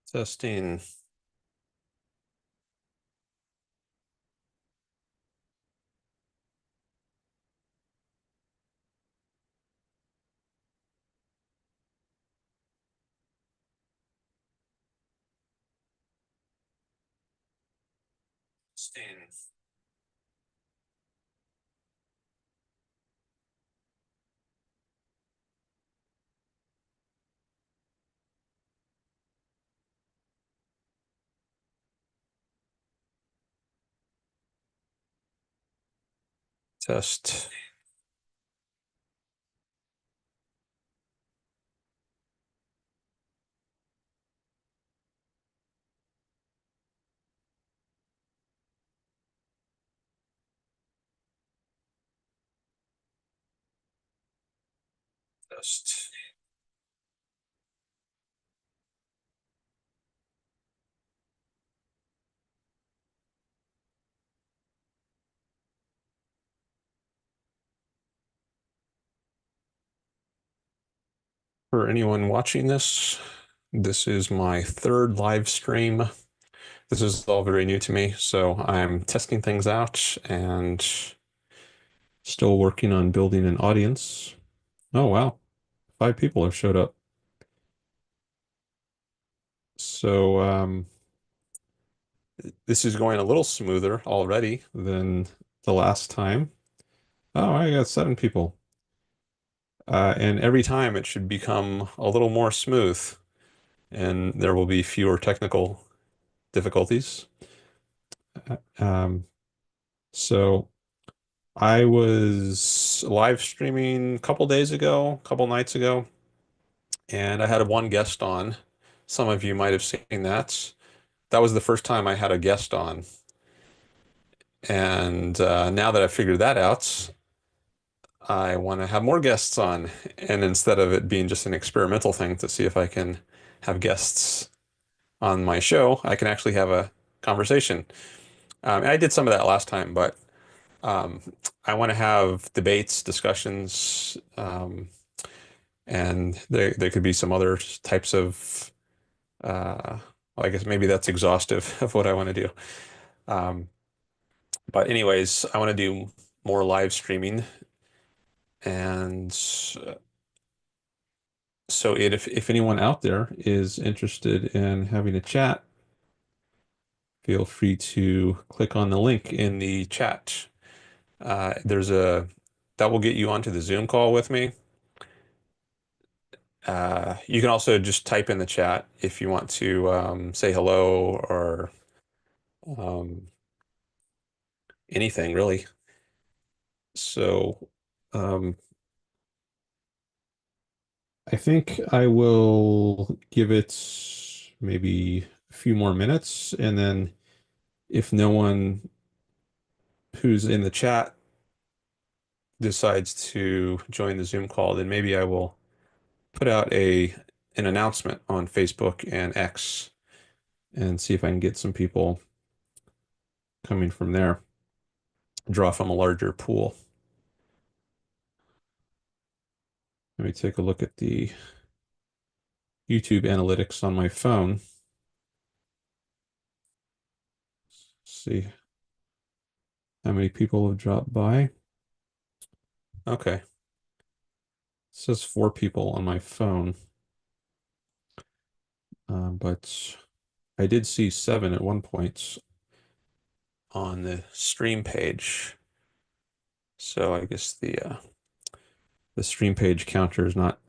Testing. Testing. Test. Test. For anyone watching this, this is my third live stream. This is all very new to me, so I'm testing things out and still working on building an audience. Oh, wow. 5 people have showed up. So this is going a little smoother already than the last time. Oh, I got 7 people. And every time it should become a little more smooth, and there will be fewer technical difficulties. Um, so I was live streaming a couple days ago, a couple nights ago, and I had one guest on. Some of you might have seen that. That was the first time I had a guest on. And now that I figured that out, I want to have more guests on. And instead of it being just an experimental thing to see if I can have guests on my show, I can actually have a conversation. And I did some of that last time, but um, I want to have debates, discussions, and there could be some other types of, well, I guess maybe that's exhaustive of what I want to do. Um, but anyways, I want to do more live streaming. And so if anyone out there is interested in having a chat, feel free to click on the link in the chat. There's a that will get you onto the Zoom call with me. You can also just type in the chat if you want to say hello or um, anything really. So um, I think I will give it maybe a few more minutes, and then if no one who's in the chat decides to join the Zoom call, then maybe I will put out an announcement on Facebook and X and see if I can get some people coming from there, draw from a larger pool. Let me take a look at the YouTube analytics on my phone. See how many people have dropped by. Okay. It says 4 people on my phone. But I did see 7 at one point on the stream page. So I guess the stream page counter is not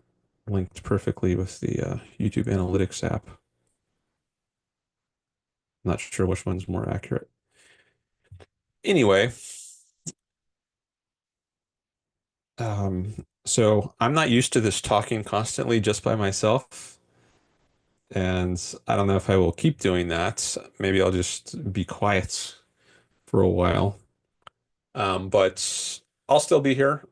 linked perfectly with the YouTube Analytics app. I'm not sure which one's more accurate. Anyway, so I'm not used to this talking constantly just by myself, and I don't know if I will keep doing that. Maybe I'll just be quiet for a while. But I'll still be here,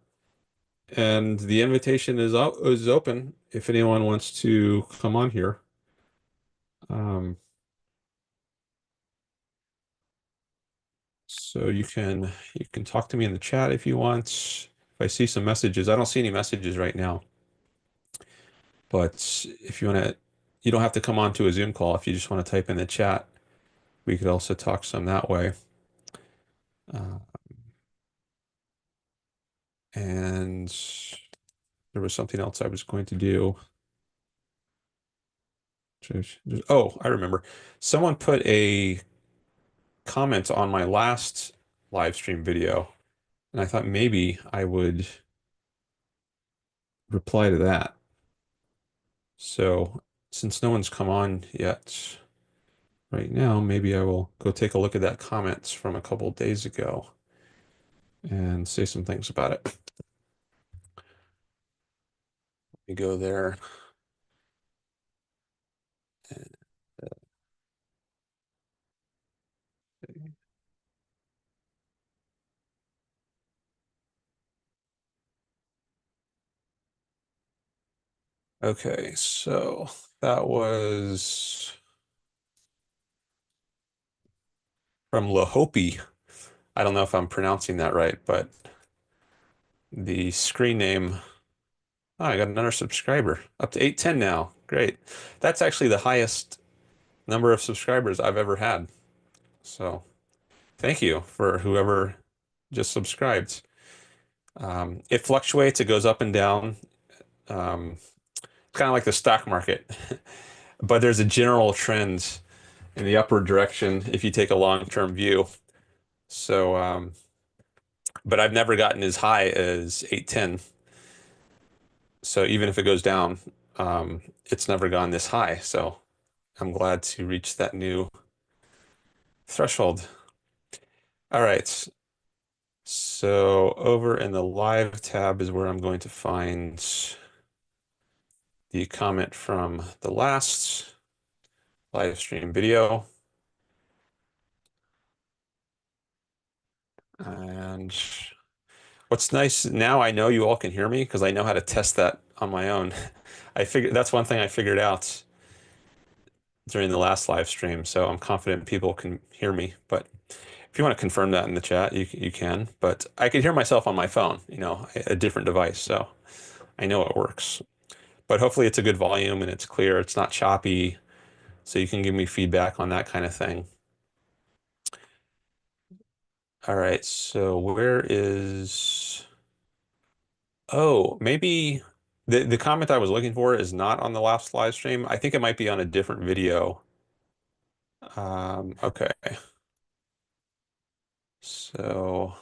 and the invitation is open if anyone wants to come on here. So you can talk to me in the chat if you want. If I see some messages, I don't see any messages right now. But if you want to you don't have to come on to a Zoom call if you just want to type in the chat. We could also talk some that way. Uh, and there was something else I was going to do. Oh, I remember. Someone put a comment on my last live stream video, and I thought maybe I would reply to that. So since no one's come on yet right now, maybe I will go take a look at that comments from a couple of days ago and say some things about it. Let me go there. And, okay, so that was from Lahopi. I don't know if I'm pronouncing that right, but the screen name, oh, I got another subscriber, up to 810 now. Great. That's actually the highest number of subscribers I've ever had. So thank you for whoever just subscribed. It fluctuates, it goes up and down. It's kind of like the stock market, but there's a general trend in the upward direction if you take a long-term view. So, but I've never gotten as high as 810. So even if it goes down, it's never gone this high. So I'm glad to reach that new threshold. All right. So over in the live tab is where I'm going to find the comment from the last live stream video. And what's nice now, I know you all can hear me because I know how to test that on my own. I figured that's one thing I figured out during the last live stream, so I'm confident people can hear me. But if you want to confirm that in the chat, you can. But I could hear myself on my phone, a different device, so I know it works. But hopefully it's a good volume and it's clear, it's not choppy, so you can give me feedback on that kind of thing. All right, so where is... Oh, maybe the comment I was looking for is not on the last live stream. I think it might be on a different video. Okay. So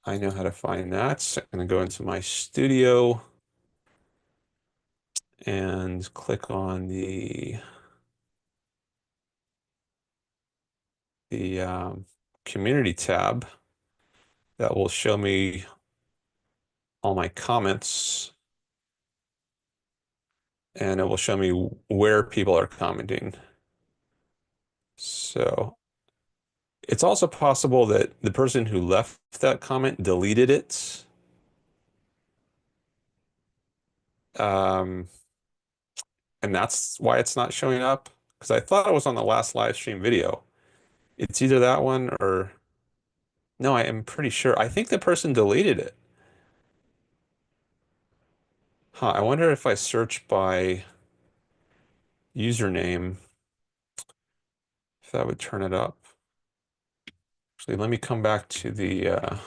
I know how to find that. So I'm going to go into my studio and click on the community tab. That will show me all my comments, and it will show me where people are commenting. So it's also possible that the person who left that comment deleted it. Um, and that's why it's not showing up. Because I thought it was on the last live stream video. It's either that one or no, I am pretty sure. I think the person deleted it. Huh, I wonder if I search by username, if that would turn it up. Actually, let me come back to the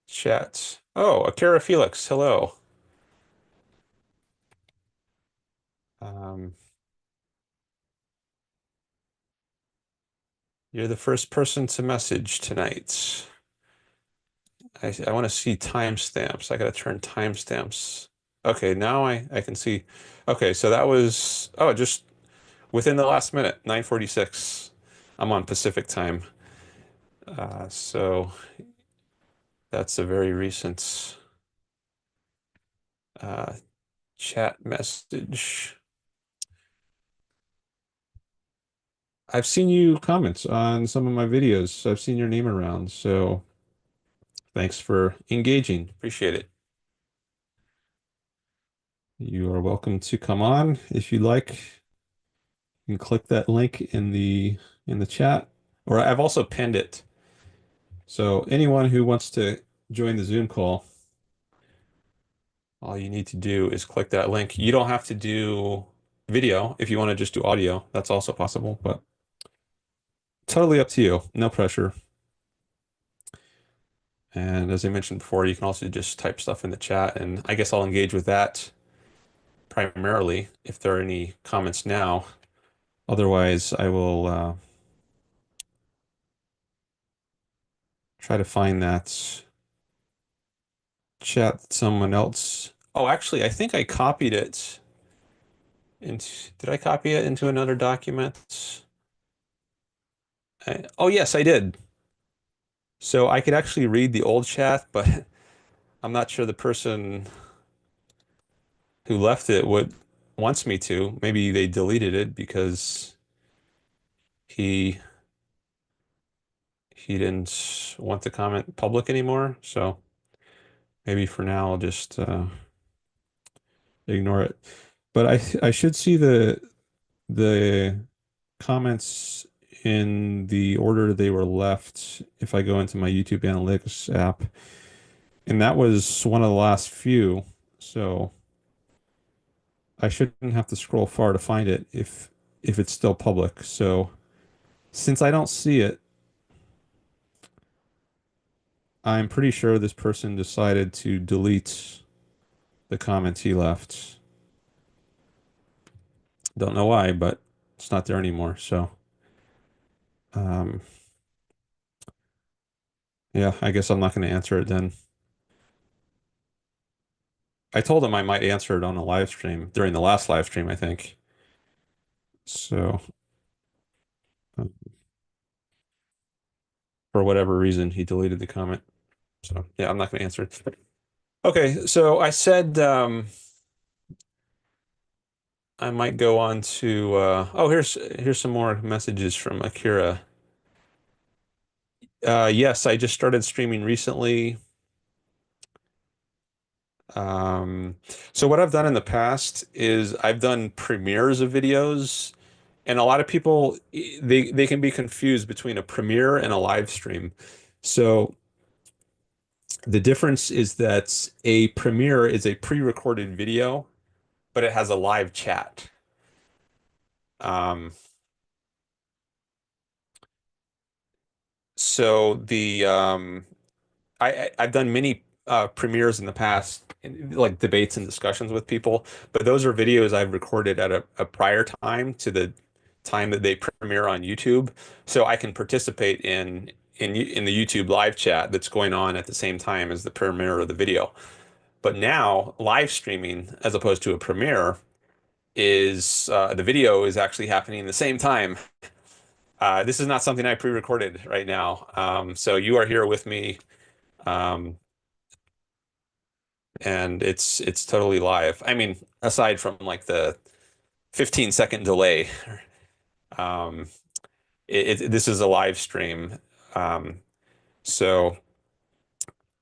chat. Oh, Akira Felix, hello. Um, you're the first person to message tonight. I want to see timestamps. I got to turn timestamps. Okay, now I can see. Okay, so that was, oh, just within the last minute, 9:46. I'm on Pacific time. So that's a very recent uh, chat message. I've seen you comments on some of my videos. I've seen your name around, so thanks for engaging. Appreciate it. You are welcome to come on if you like. You can click that link in the chat, or I've also pinned it. So anyone who wants to join the Zoom call, All you need to do is click that link. You don't have to do video if you want to just do audio. That's also possible, but totally up to you. No pressure. And as I mentioned before, you can also just type stuff in the chat, and I guess I'll engage with that primarily if there are any comments now. Otherwise, I will try to find that chat that someone else. Oh, actually, I think I copied it into, did I copy it into another document? Oh, yes, I did. So I could actually read the old chat, but I'm not sure the person who left it would wants me to. Maybe they deleted it because he he didn't want the comment public anymore. So maybe for now I'll just ignore it. But I should see the comments in the order they were left if I go into my YouTube Analytics app. And that was one of the last few. So I shouldn't have to scroll far to find it if it's still public. So since I don't see it, I'm pretty sure this person decided to delete the comments he left. Don't know why, but it's not there anymore. So, um, yeah, I guess I'm not going to answer it then. I told him I might answer it on a live stream during the last live stream, I think. So, uh, for whatever reason, he deleted the comment. So, yeah, I'm not going to answer it. Okay, so I said I might go on to oh, here's some more messages from Akira. Yes, I just started streaming recently. Um, so what I've done in the past is I've done premieres of videos, and a lot of people they can be confused between a premiere and a live stream. So the difference is that a premiere is a pre-recorded video, but it has a live chat. Um, so the I've done many premieres in the past, like debates and discussions with people, but those are videos I've recorded at a prior time to the time that they premiere on YouTube, so I can participate in the YouTube live chat that's going on at the same time as the premiere of the video. But now live streaming, as opposed to a premiere, is the video is actually happening the same time. This is not something I pre-recorded right now. So you are here with me. Um, and it's totally live. I mean, aside from like the 15-second delay, um, this is a live stream. Um, so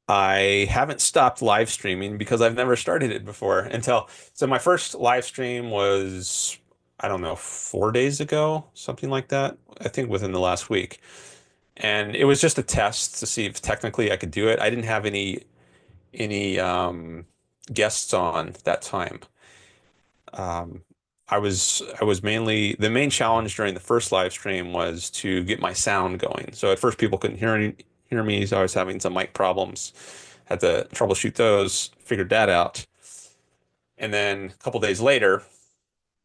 I haven't stopped live streaming because I've never started it before until so my first live stream was, I don't know, 4 days ago, something like that. I think within the last week. And it was just a test to see if technically I could do it. I didn't have any guests on that time. Um, I was mainly the main challenge during the first live stream was to get my sound going. So at first people couldn't hear me, so I was having some mic problems. Had to troubleshoot those, figured that out. And then a couple days later,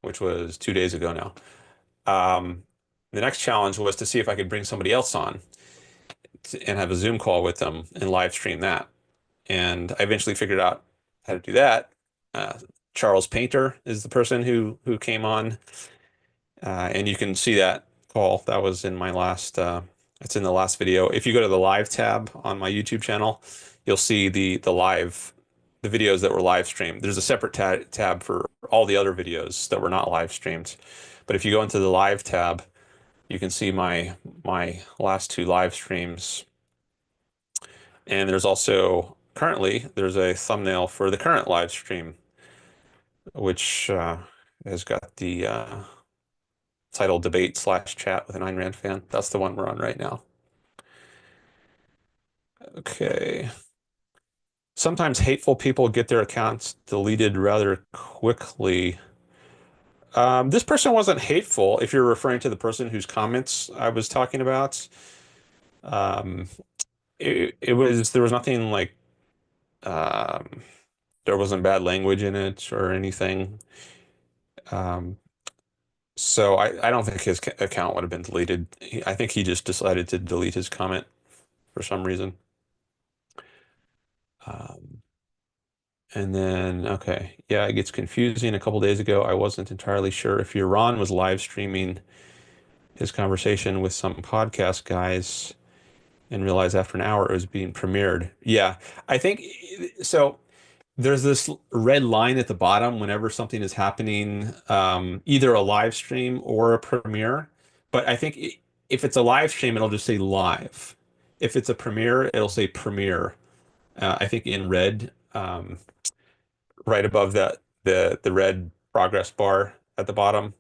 which was 2 days ago now, um, the next challenge was to see if I could bring somebody else on and have a Zoom call with them and live stream that. And I eventually figured out how to do that. Uh, Charles Painter is the person who came on, and you can see that call. That was in my last. It's in the last video. If you go to the live tab on my YouTube channel, you'll see the videos that were live streamed. There's a separate tab for all the other videos that were not live streamed. But if you go into the live tab, you can see my last two live streams. And there's also currently there's a thumbnail for the current live stream, which has got the title debate/chat with an Ayn Rand fan. That's the one we're on right now. Okay. sometimes hateful people get their accounts deleted rather quickly. This person wasn't hateful, if you're referring to the person whose comments I was talking about. Um, it was there was nothing like um, there wasn't bad language in it or anything. Um, so I don't think his account would have been deleted. I think he just decided to delete his comment for some reason. Um, and then, okay, yeah, it gets confusing. A couple days ago, I wasn't entirely sure if Yaron was live streaming his conversation with some podcast guys and realized after an hour it was being premiered. Yeah, I think so. There's this red line at the bottom whenever something is happening, either a live stream or a premiere. But I think if it's a live stream, it'll just say live. If it's a premiere, it'll say premiere. I think in red, right above that the red progress bar at the bottom.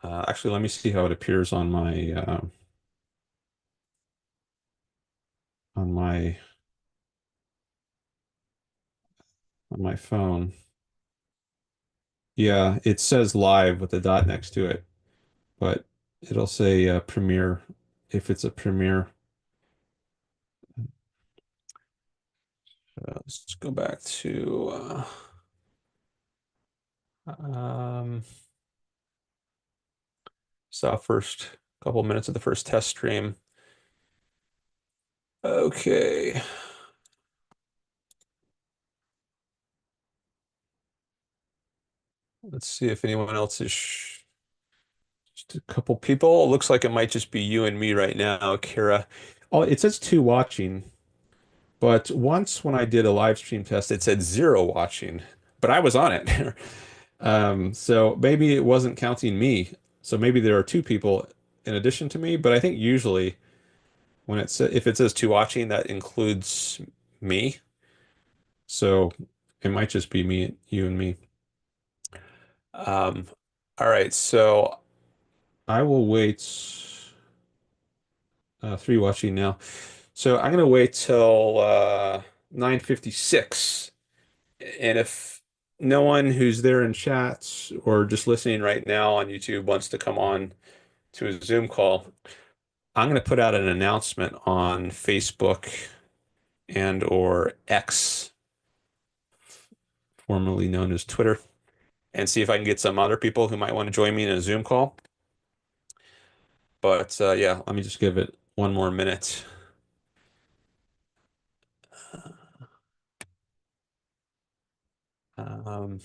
Actually, let me see how it appears on my on my phone. Yeah, it says live with a dot next to it, but it'll say premiere if it's a premiere. Let's go back to um, saw first couple minutes of the first test stream. Okay, let's see if anyone else is. Just a couple people. It looks like it might just be you and me right now, Kara. Oh, it says two watching, but once when I did a live stream test, it said zero watching, but I was on it. So maybe it wasn't counting me. So maybe there are two people in addition to me, but I think usually when if it says two watching, that includes me. So it might just be me, you and me. Um, all right, so I will wait. Three watching now. So I'm gonna wait till 9:56. And if no one who's there in chats or just listening right now on YouTube wants to come on to a Zoom call, I'm gonna put out an announcement on Facebook and or X, formerly known as Twitter, and see if I can get some other people who might want to join me in a Zoom call. But yeah, let me just give it one more minute. Um,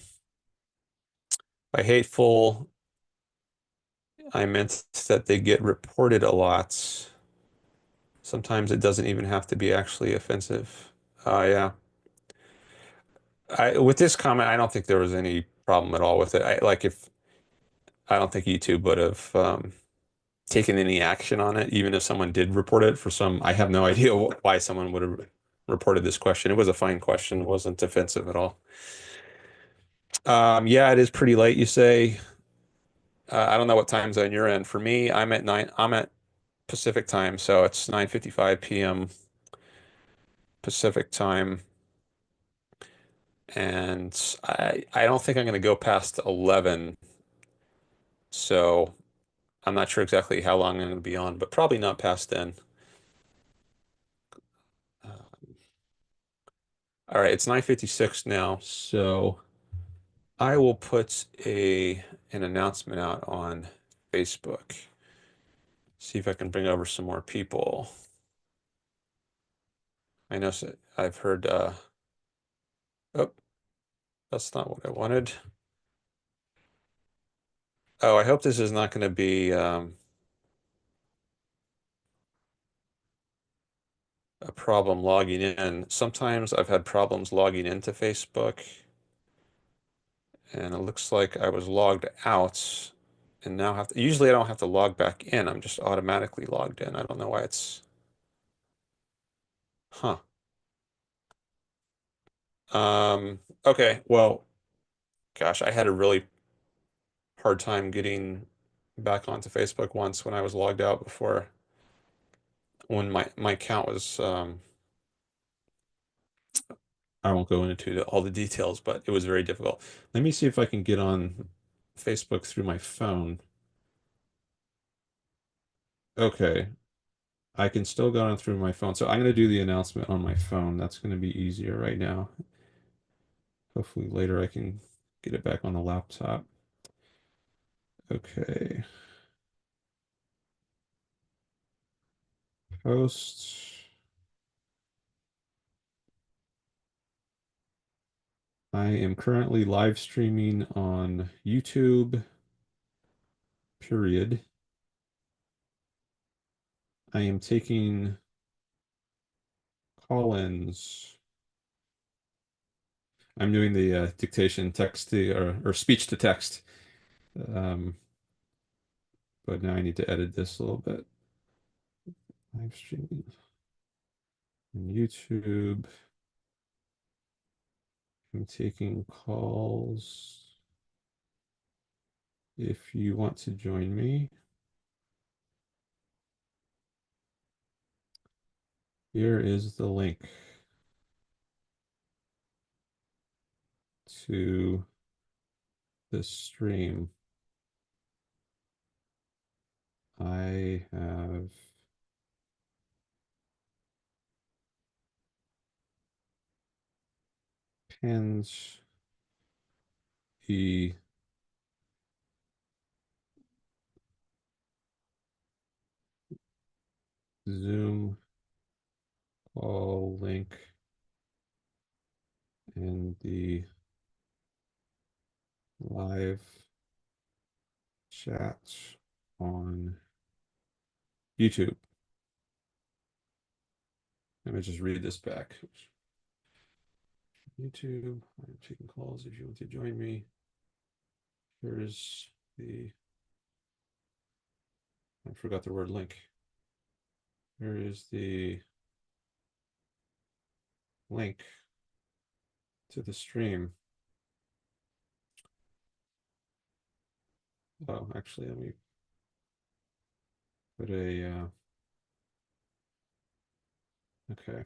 by hateful, I meant that they get reported a lot. Sometimes it doesn't even have to be actually offensive. Yeah. With this comment, I don't think there was any problem at all with it. I don't think YouTube would have taken any action on it, even if someone did report it for some. I have no idea why someone would have reported this question. It was a fine question. It wasn't offensive at all. Yeah, it is pretty late, you say. I don't know what time zone you're in. For me, I'm at Pacific time, so it's 9:55 p.m. Pacific time. And I don't think I'm going to go past 11. So I'm not sure exactly how long I'm going to be on, but probably not past then. Uh, all right, it's 9:56 now, so I will put a an announcement out on Facebook. See if I can bring over some more people. I know I've heard oh, that's not what I wanted. Oh, I hope this is not going to be a problem logging in. Sometimes I've had problems logging into Facebook, and it looks like I was logged out and now have to, usually I don't have to log back in. I'm just automatically logged in. I don't know why it's, huh. Okay, well, gosh, I had a really hard time getting back onto Facebook once when I was logged out before when my account was I won't go into all the details, but it was very difficult. Let me see if I can get on Facebook through my phone. Okay, I can still go on through my phone. So I'm going to do the announcement on my phone. That's going to be easier right now. Hopefully later I can get it back on the laptop. Okay. Post. I am currently live streaming on YouTube, period. I am taking call-ins. I'm doing the dictation text to or speech to text. Um, but now I need to edit this a little bit. Live streaming on YouTube. I'm taking calls. If you want to join me, here is the link to the stream. I have pinned the Zoom call link in the live chat on YouTube. Let me just read this back. YouTube, I'm taking calls if you want to join me. Here's the, I forgot the word link. Here is the link to the stream. Oh, actually, let me put a, okay.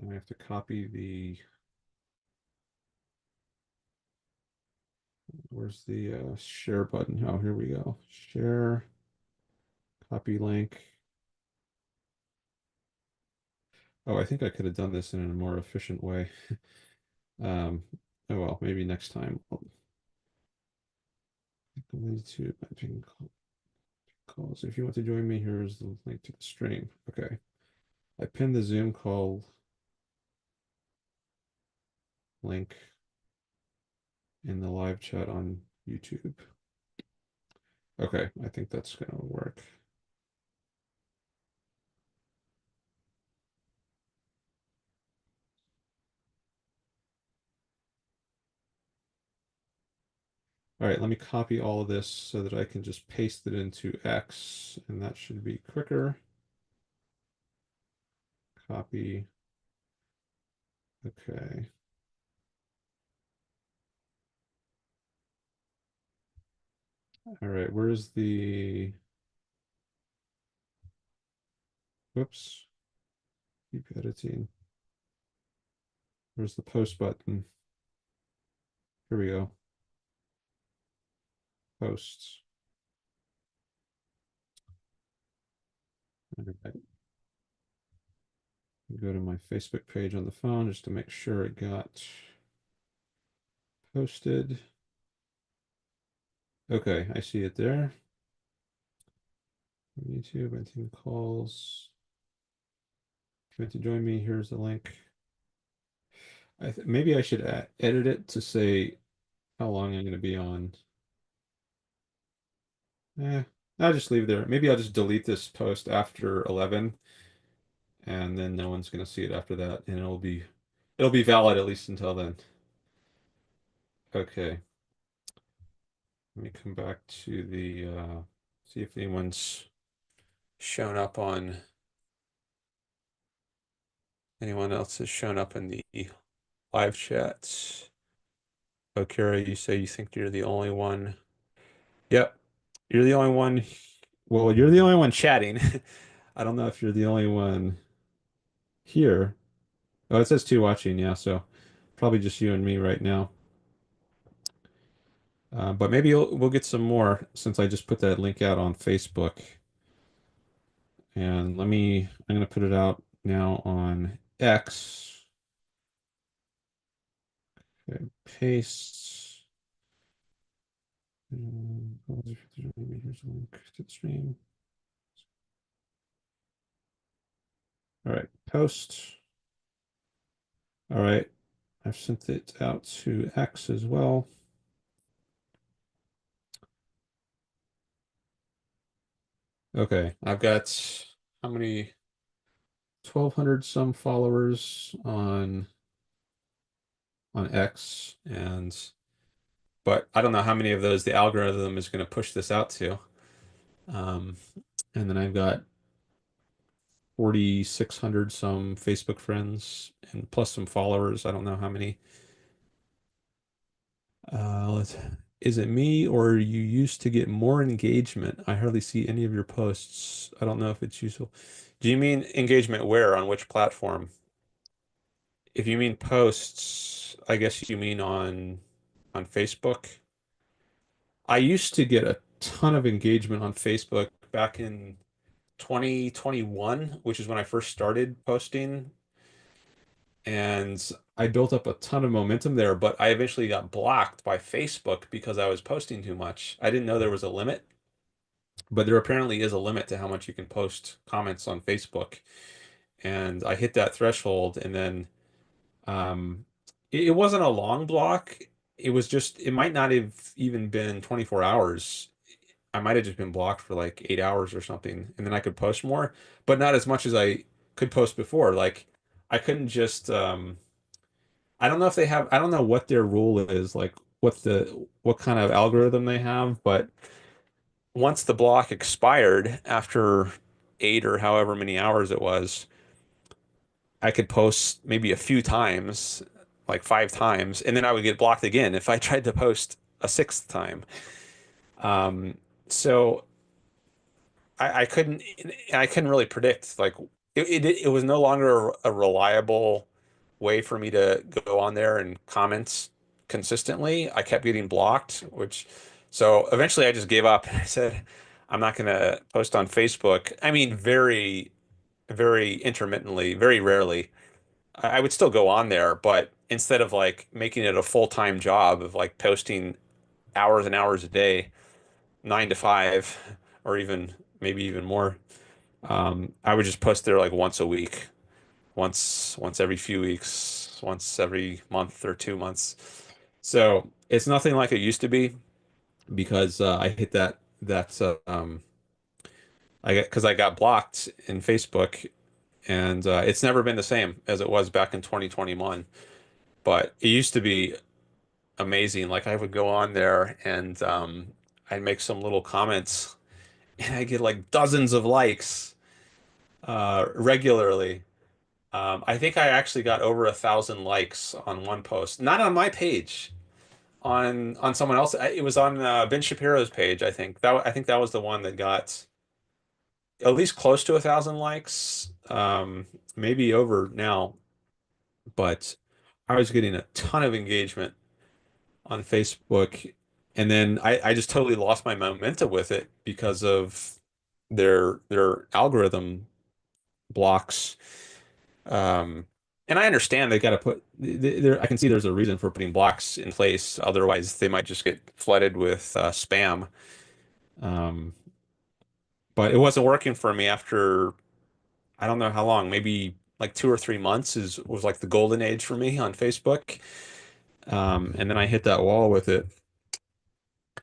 Now I have to copy the, where's the share button? Oh, here we go. Share, copy link. Oh, I think I could have done this in a more efficient way. Um, oh well, maybe next time. To calls. If you want to join me, here's the link to the stream. Okay. I pinned the Zoom call link in the live chat on YouTube. Okay, I think that's gonna work. All right, let me copy all of this so that I can just paste it into X, and that should be quicker. Copy. Okay. All right, where's the, whoops, keep editing. Where's the post button? Here we go. Posts. All right. Go to my Facebook page on the phone just to make sure it got posted. Okay, I see it there. YouTube, I think calls. If you want to join me, here's the link. Maybe I should edit it to say how long I'm going to be on. I'll just leave it there. Maybe I'll just delete this post after 11, and then no one's going to see it after that, and it'll be valid at least until then. Okay. Let me come back to the see if anyone's shown up on anyone else has shown up in the live chats. Oh, Kara, you say you think you're the only one. Yep, you're the only one. Well, you're the only one chatting. I don't know if you're the only one here. Oh, it says two watching, yeah, so probably just you and me right now. But maybe we'll get some more since I just put that link out on Facebook. And I'm going to put it out now on X. Okay, paste. Here's a link to the stream. All right, post. All right, I've sent it out to X as well. Okay, I've got how many? 1,200 some followers on X, and but I don't know how many of those the algorithm is going to push this out to. Um, and then I've got 4,600 some Facebook friends and plus some followers. I don't know how many. Let's, is it me or you used to get more engagement? I hardly see any of your posts. I don't know if it's useful. Do you mean engagement where? On which platform? If you mean posts, I guess you mean on Facebook. I used to get a ton of engagement on Facebook back in 2021, which is when I first started posting, and I built up a ton of momentum there, but I eventually got blocked by Facebook because I was posting too much. I didn't know there was a limit, but there apparently is a limit to how much you can post comments on Facebook. And I hit that threshold, and then um, it wasn't a long block. It was just, it might not have even been 24 hours. I might have just been blocked for like 8 hours or something, and then I could post more, but not as much as I could post before. Like I couldn't just I don't know if they have, I don't know what their rule is, like what kind of algorithm they have, but once the block expired after 8 or however many hours it was, I could post maybe a few times, like 5 times, and then I would get blocked again if I tried to post a sixth time. Um, so I couldn't really predict like it was no longer a reliable way for me to go on there and comment consistently. I kept getting blocked, which so eventually I just gave up and I said I'm not going to post on Facebook. I mean, very intermittently, very rarely. I would still go on there, but instead of like making it a full-time job of like posting hours and hours a day, 9 to 5, or even maybe even more, I would just post there like once a week, once every few weeks, once every month or 2 months. So it's nothing like it used to be because I hit that I got because I got blocked in Facebook, and it's never been the same as it was back in 2021. But it used to be amazing. Like I would go on there and I'd make some little comments, and I get like dozens of likes regularly. I think I actually got over 1,000 likes on one post, not on my page, on someone else. It was on Ben Shapiro's page. I think that was the one that got at least close to 1,000 likes, maybe over now. But I was getting a ton of engagement on Facebook, and then I just totally lost my momentum with it because of their algorithm blocks. Um, and I understand they got to put there. I can see there's a reason for putting blocks in place. Otherwise, they might just get flooded with spam. Um, but it wasn't working for me after I don't know how long, maybe like 2 or 3 months is was like the golden age for me on Facebook. And then I hit that wall with it.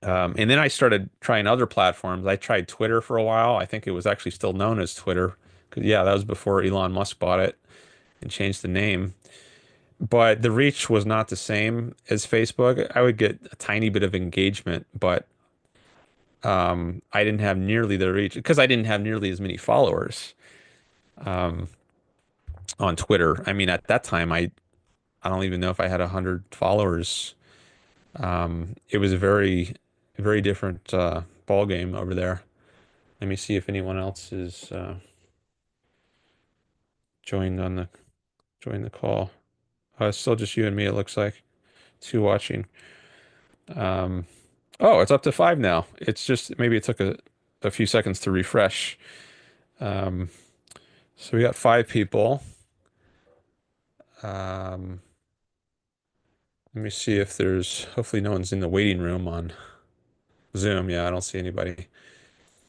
And then I started trying other platforms. I tried Twitter for a while. I think it was actually still known as Twitter. 'Cause yeah, that was before Elon Musk bought it and changed the name. But the reach was not the same as Facebook. I would get a tiny bit of engagement, but I didn't have nearly the reach because I didn't have nearly as many followers um, on Twitter. I mean, at that time, I don't even know if I had 100 followers. It was a very different ball game over there. Let me see if anyone else is joined on the. join the call. It's still just you and me, it looks like. Two watching. Um, oh, it's up to five now. It's just maybe it took a few seconds to refresh. Um, so we got five people. Um, Let me see if there's, hopefully no one's in the waiting room on Zoom. Yeah, I don't see anybody.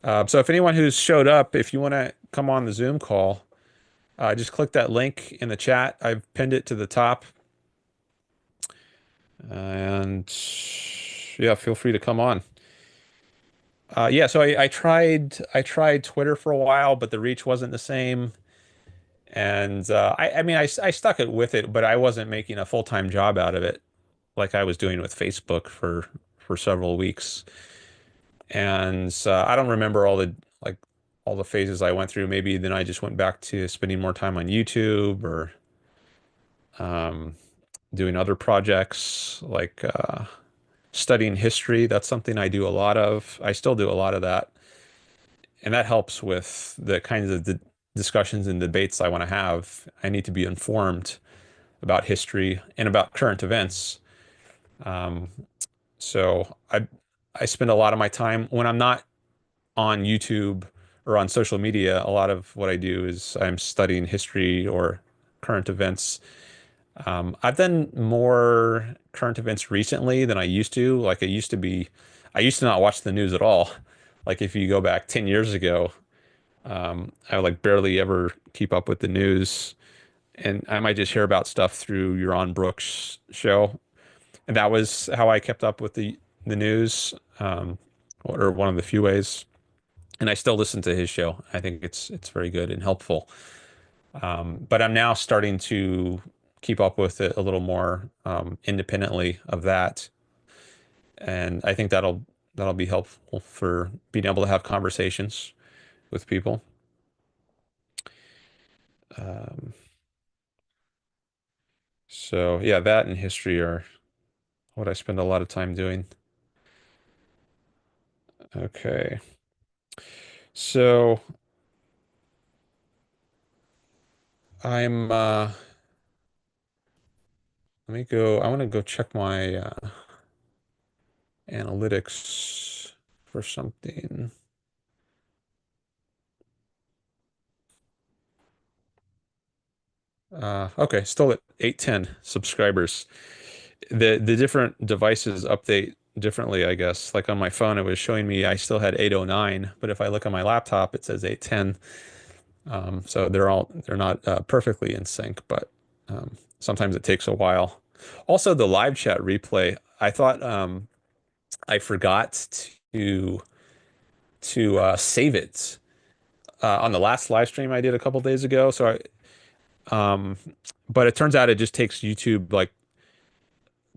So if anyone who's showed up, if you want to come on the Zoom call, just click that link in the chat. I've pinned it to the top. And yeah, feel free to come on. Yeah, so I tried Twitter for a while, but the reach wasn't the same. And I mean I stuck it with it, but I wasn't making a full-time job out of it like I was doing with Facebook for several weeks. And I don't remember like all the phases I went through. Maybe then I just went back to spending more time on YouTube or um, doing other projects like studying history. That's something I do a lot of. I still do a lot of that, and that helps with the kinds of discussions and debates I want to have. I need to be informed about history and about current events. Um, so I spend a lot of my time when I'm not on YouTube or on social media. A lot of what I do is I'm studying history or current events. I've done more current events recently than I used to. Like it used to be, I used to not watch the news at all. Like if you go back 10 years ago, I would like barely ever keep up with the news. And I might just hear about stuff through your on Brooks show. And that was how I kept up with the news, or one of the few ways. And I still listen to his show. I think it's very good and helpful. But I'm now starting to keep up with it a little more independently of that, and I think that'll be helpful for being able to have conversations with people. Um, so yeah, that and history are what I spend a lot of time doing. Okay, so I'm let me go. I want to go check my analytics for something. Okay, still at 810 subscribers. The different devices update differently, I guess. Like on my phone, it was showing me I still had 809, but if I look on my laptop, it says 810. So they're not perfectly in sync, but sometimes it takes a while. Also, the live chat replay, I thought I forgot to save it on the last live stream I did a couple days ago. Um, but it turns out it just takes YouTube like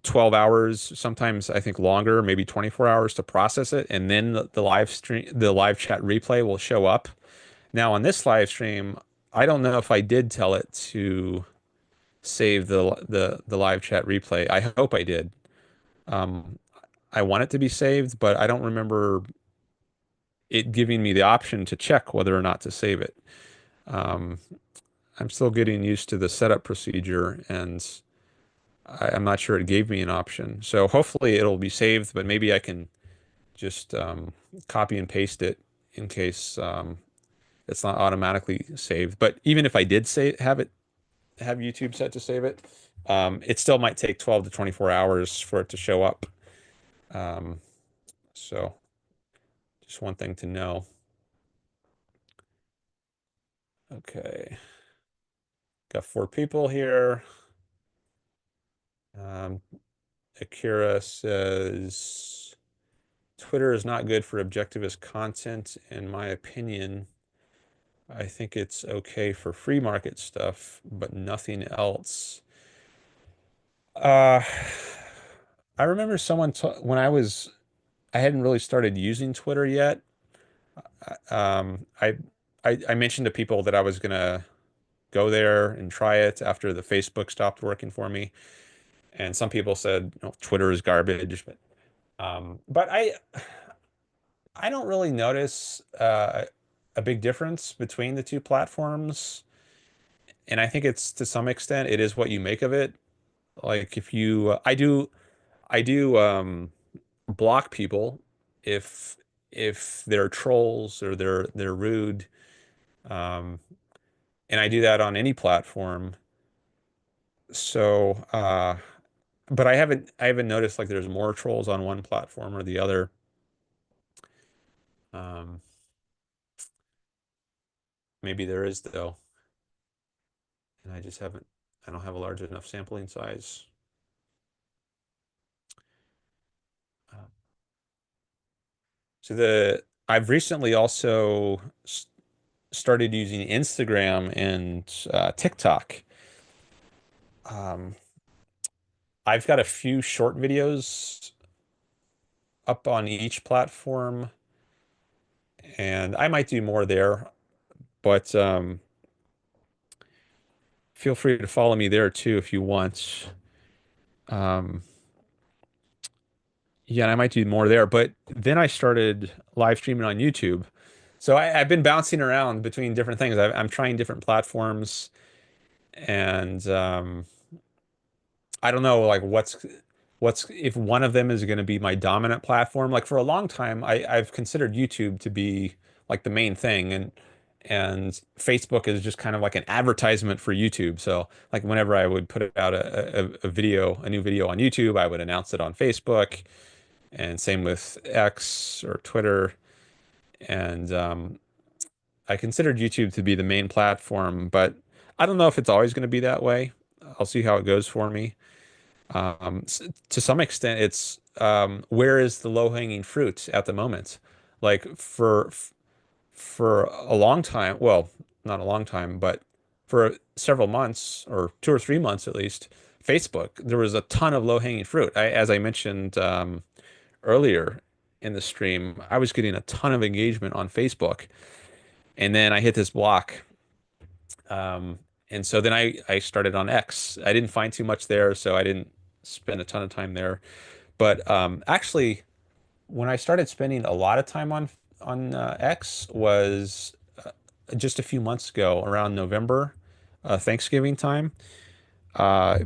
12 hours, sometimes I think longer, maybe 24 hours to process it, and then the live chat replay will show up. Now on this live stream, I don't know if I did tell it to save the live chat replay. I hope I did. Um, I want it to be saved, but I don't remember it giving me the option to check whether or not to save it. Um, I'm still getting used to the setup procedure, and I'm not sure it gave me an option. So hopefully it'll be saved, but maybe I can just copy and paste it in case it's not automatically saved. But even if I did have YouTube set to save it, it still might take 12 to 24 hours for it to show up. Um, so just one thing to know. Okay, got four people here. Um, Akira says Twitter is not good for objectivist content, in my opinion. I think it's okay for free market stuff, but nothing else. Uh, I remember someone when I hadn't really started using Twitter yet. I mentioned to people that I was gonna go there and try it after the Facebook stopped working for me, and some people said, "No, Twitter is garbage." But I don't really notice a big difference between the two platforms. and I think it's to some extent it is what you make of it. Like if you, I do block people if they're trolls or they're rude, um, and I do that on any platform. So, but I haven't noticed like there's more trolls on one platform or the other. Um, Maybe there is though, and I just haven't. I don't have a large enough sampling size. Uh, so I've recently also started using Instagram and TikTok. Um, I've got a few short videos up on each platform, and I might do more there, but feel free to follow me there too if you want. Um, yeah, and I might do more there, but then I started live streaming on YouTube. So I've been bouncing around between different things. I'm trying different platforms, and I don't know like what's if one of them is going to be my dominant platform. Like for a long time, I've considered YouTube to be like the main thing, and Facebook is just kind of like an advertisement for YouTube. So like whenever I would put out a video, a new video on YouTube, I would announce it on Facebook, and same with X or Twitter. And I considered YouTube to be the main platform, but I don't know if it's always going to be that way. I'll see how it goes for me. To some extent, it's where is the low-hanging fruit at the moment? Like for a long time, well, not a long time, but for several months or 2 or 3 months at least, Facebook, there was a ton of low-hanging fruit. As I mentioned earlier in the stream, I was getting a ton of engagement on Facebook, and then I hit this block. Um, and so then I started on X. I didn't find too much there, so I didn't spend a ton of time there. But actually, when I started spending a lot of time on X was just a few months ago, around November, Thanksgiving time. Uh,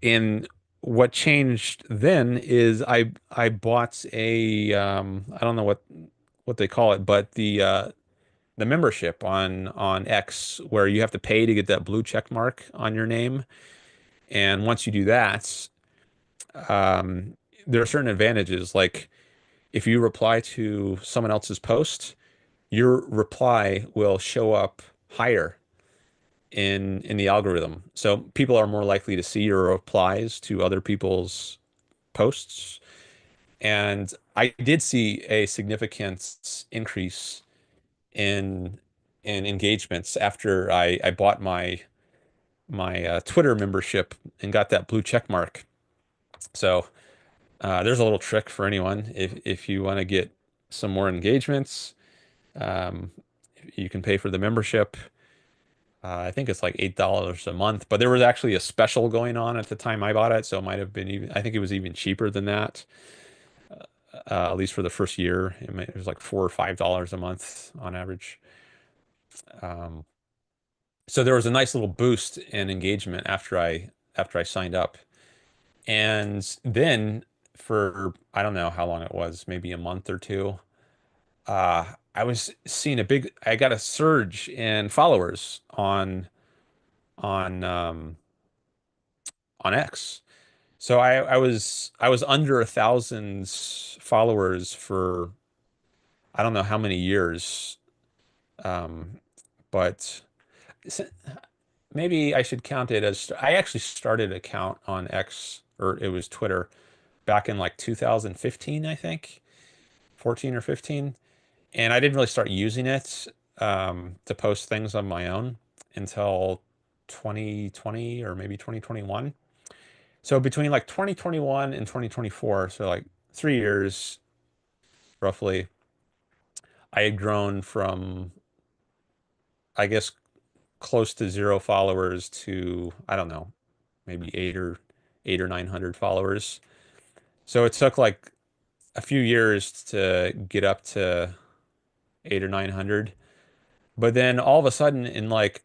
and what changed then is I bought a I don't know what they call it, but the membership on X where you have to pay to get that blue check mark on your name. And once you do that, um, there are certain advantages. Like if you reply to someone else's post, your reply will show up higher in the algorithm. So people are more likely to see your replies to other people's posts. And I did see a significant increase in engagements after I bought my Twitter membership and got that blue check mark. So there's a little trick for anyone if you want to get some more engagements. Um, you can pay for the membership. I think it's like $8 a month, but there was actually a special going on at the time I bought it, so it might have been even. I think it was even cheaper than that, at least for the first year. It was like $4 or $5 a month on average. Um, so there was a nice little boost in engagement after I signed up, and then for I don't know how long it was, maybe a month or two. I was seeing I got a surge in followers on um, on X. So I was under 1,000 followers for I don't know how many years, um, but s- maybe I should count it as I actually started an account on X or it was Twitter back in like 2015, I think, 14 or 15, and I didn't really start using it to post things on my own until 2020 or maybe 2021. So between like 2021 and 2024, so like 3 years roughly, I had grown from, I guess, close to zero followers to, I don't know, maybe eight or 900 followers. So it took like a few years to get up to eight or 900. But then all of a sudden in like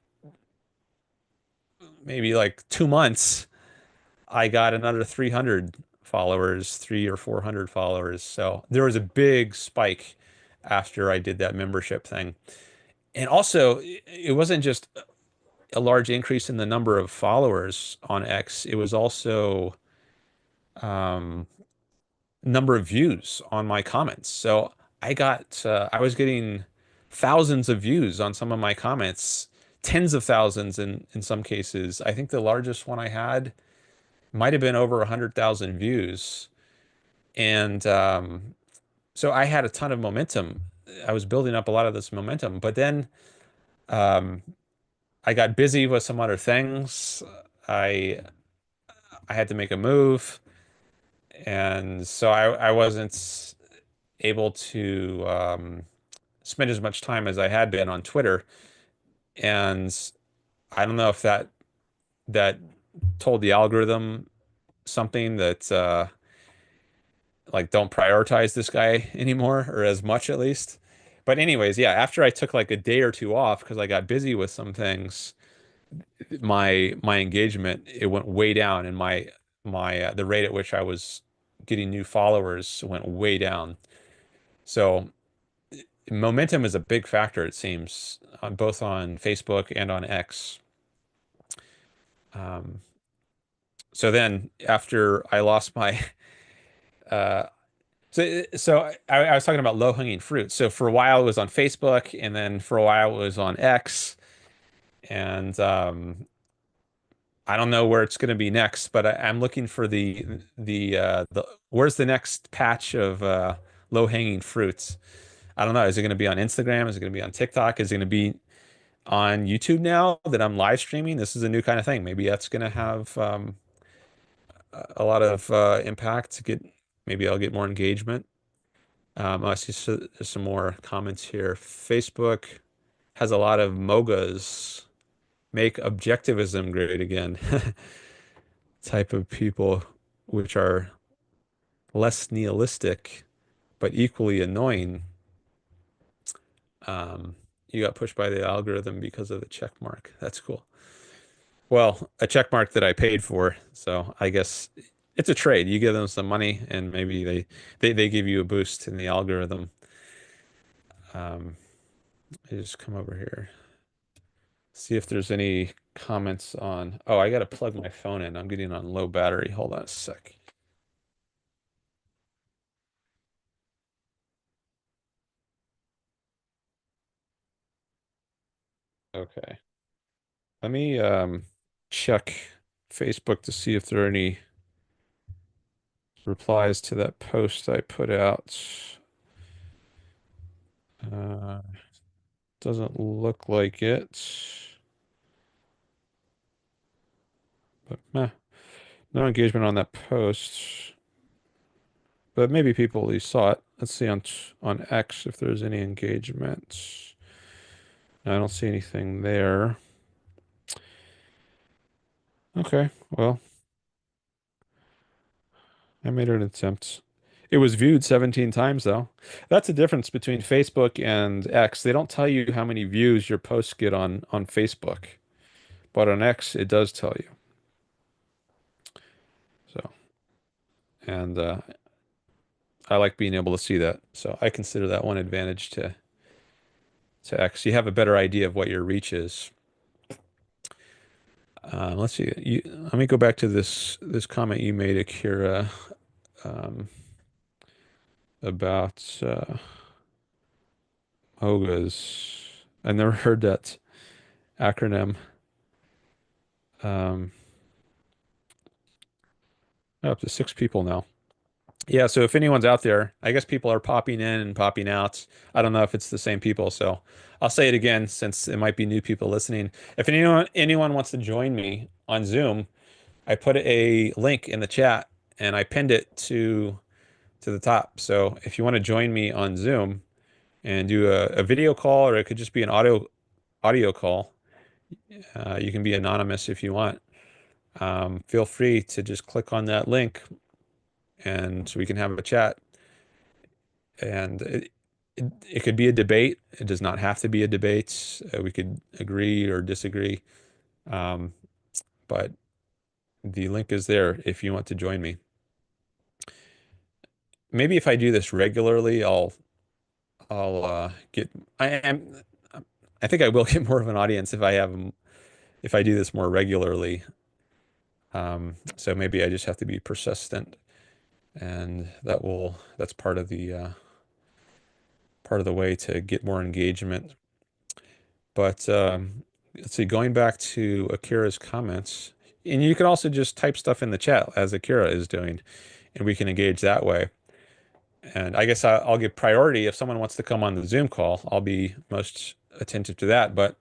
maybe like 2 months, I got another 300 followers, 300 or 400 followers. So there was a big spike after I did that membership thing. And also, it wasn't just a large increase in the number of followers on X. It was also um, number of views on my comments. So I was getting thousands of views on some of my comments, tens of thousands in some cases. I think the largest one I had might have been over 100,000 views. And so I had a ton of momentum. I was building up a lot of this momentum, but then um, I got busy with some other things. I I had to make a move, and so I wasn't able to spend as much time as I had been on Twitter. And I don't know if that told the algorithm something that like don't prioritize this guy anymore, or as much at least. But anyways, yeah, after I took like a day or two off because I got busy with some things, my engagement it went way down, and my the rate at which I was getting new followers went way down. So momentum is a big factor, it seems, on both on Facebook and on X. Um, so then after I lost my uh, I was talking about low-hanging fruit. So for a while it was on Facebook, and then for a while it was on X, and I don't know where it's going to be next, but I'm looking for the where's the next patch of low-hanging fruits. I don't know. Is it going to be on Instagram? Is it going to be on TikTok? Is it going to be on YouTube now that I'm live streaming? This is a new kind of thing. Maybe that's going to have a lot of impact to get. Maybe I'll get more engagement. I see there's some more comments here. Facebook has a lot of MOGAs, make objectivism great again, type of people, which are less nihilistic but equally annoying. Um, you got pushed by the algorithm because of the check mark. That's cool. Well, a check mark that I paid for, so I guess it's a trade. You give them some money, and maybe they give you a boost in the algorithm. Um, I just come over here, see if there's any comments on. Oh, I got to plug my phone in. I'm getting on low battery. Hold on a sec. Okay. Let me check Facebook to see if there are any replies to that post I put out. Uh, doesn't look like it, but meh, no engagement on that post. But maybe people at least saw it. Let's see on X if there's any engagement. No, I don't see anything there. Okay, well, I made an attempt. It was viewed 17 times though. That's the difference between Facebook and X. They don't tell you how many views your posts get on Facebook, but on X it does tell you. So, and I like being able to see that. So I consider that one advantage to X. You have a better idea of what your reach is. Let's see. Let me go back to this comment you made, Akira, um, about OGAs. I never heard that acronym. Um, Up to 6 people now. Yeah, so if anyone's out there, I guess people are popping in and popping out. I don't know if it's the same people, so I'll say it again since it might be new people listening. If anyone wants to join me on Zoom, I put a link in the chat and I pinned it to the top. So if you want to join me on Zoom and do a video call, or it could just be an audio call, you can be anonymous if you want. Feel free to just click on that link and so we can have a chat. And it could be a debate. It does not have to be a debate. We could agree or disagree. Um, but the link is there if you want to join me. Maybe if I do this regularly, I'll get I am I think I will get more of an audience if I do this more regularly. So maybe I just have to be persistent, and that's part of the way to get more engagement. But let's see, going back to Akira's comments, and you can also just type stuff in the chat as Akira is doing, and we can engage that way. And I guess I'll give priority if someone wants to come on the Zoom call. I'll be most attentive to that. But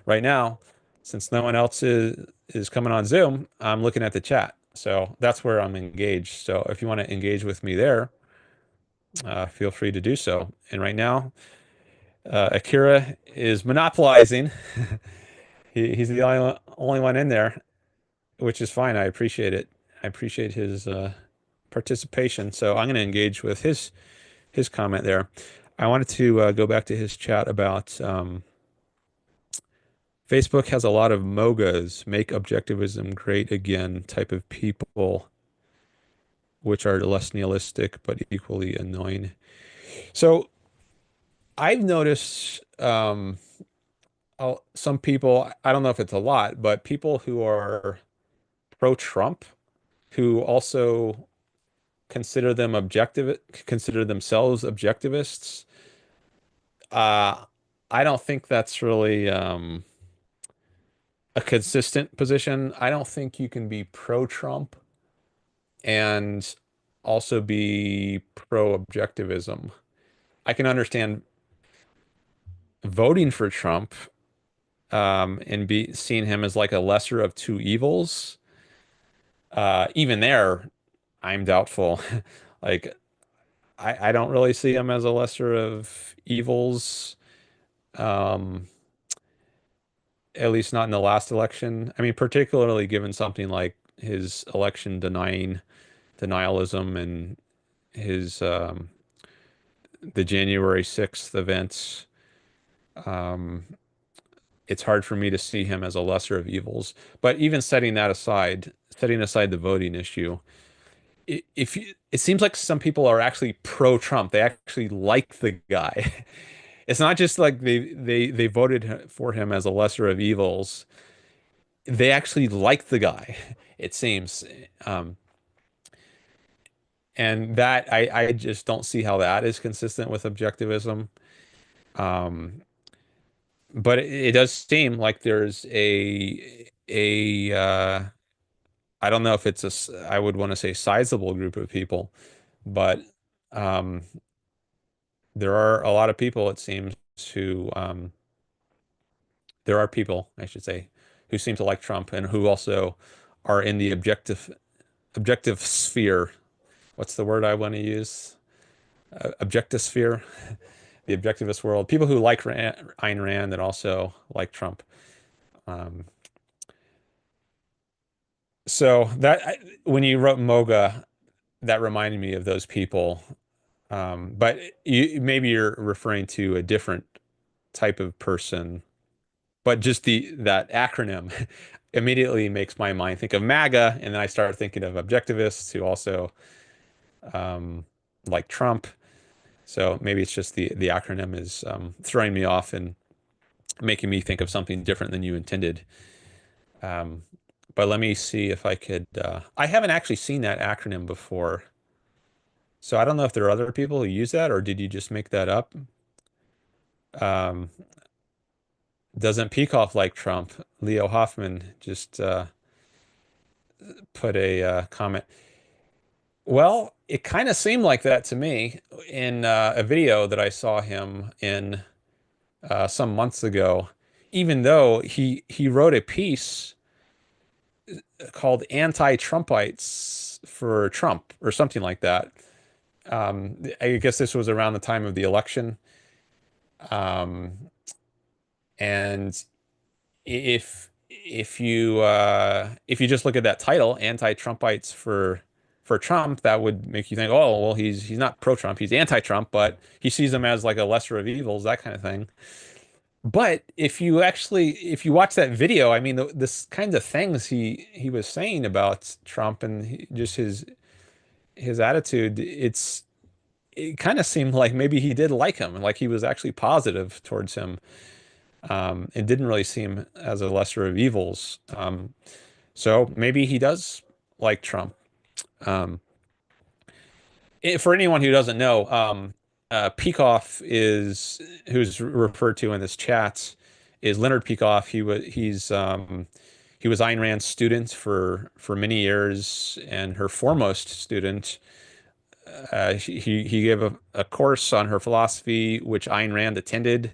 right now, since no one else is coming on Zoom, I'm looking at the chat. So that's where I'm engaged. So if you want to engage with me there, feel free to do so. And right now, Akira is monopolizing. He's the only one in there, which is fine. I appreciate it. I appreciate his participation. So I'm going to engage with his comment there. I wanted to go back to his chat about Facebook has a lot of MOGAs, make objectivism great again type of people, which are less nihilistic but equally annoying. So I've noticed some people, I don't know if it's a lot, but people who are pro-Trump who also consider themselves objectivists. I don't think that's really a consistent position. I don't think you can be pro-Trump and also be pro-objectivism. I can understand voting for Trump and be seeing him as like a lesser of two evils. Even there, I'm doubtful. Like I don't really see him as a lesser of evils. Um, at least not in the last election. I mean, particularly given something like his election denialism and his the January 6th events. Um, it's hard for me to see him as a lesser of evils. But even setting that aside, setting aside the voting issue, if you, it seems like some people are actually pro-Trump. They actually like the guy. It's not just like they voted for him as a lesser of evils. They actually like the guy, it seems. Um, and that I just don't see how that is consistent with objectivism. Um, but it does seem like there's a I don't know if it's I would want to say sizable group of people, but um, there are a lot of people, it seems, who there are people, I should say, who seem to like Trump and who also are in the objective sphere. What's the word I want to use? Objective sphere, the objectivist world. People who like Ayn Rand and also like Trump. Um, so when you wrote MOGA, that reminded me of those people. But maybe you're referring to a different type of person, but just that acronym immediately makes my mind think of MAGA, and then I start thinking of objectivists who also um, like Trump. So maybe it's just the acronym is throwing me off and making me think of something different than you intended. Um, but let me see if I could. I haven't actually seen that acronym before, so I don't know if there are other people who use that, or did you just make that up? Um, doesn't Peikoff like Trump? Leo Hoffman just put a comment. Well, it kind of seemed like that to me in a video that I saw him in some months ago, even though he wrote a piece called Anti-Trumpites for Trump or something like that. I guess this was around the time of the election. Um, and if you just look at that title, Anti-Trumpites for Trump, that would make you think, oh, well, he's not pro-Trump, he's anti-Trump, but he sees them as like a lesser of evils, that kind of thing. But if you watch that video, I mean, this kinds of things he was saying about Trump and just his attitude, it kind of seemed like maybe he did like him, like he was actually positive towards him. It didn't really seem as a lesser of evils. So maybe he does like Trump. Um, for anyone who doesn't know, Peikoff is who's referred to in this chat is Leonard Peikoff. He was Ayn Rand's student for many years and her foremost student. He gave a course on her philosophy, which Ayn Rand attended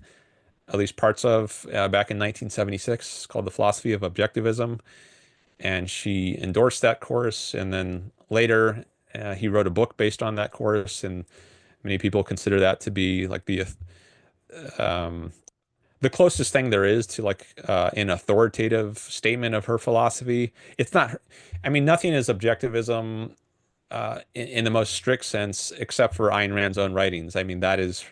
at least parts of back in 1976, called The Philosophy of Objectivism, and she endorsed that course. And then later, he wrote a book based on that course, and many people consider that to be like um, the closest thing there is to like an authoritative statement of her philosophy. It's not, I mean, nothing is objectivism in the most strict sense, except for Ayn Rand's own writings. I mean, that is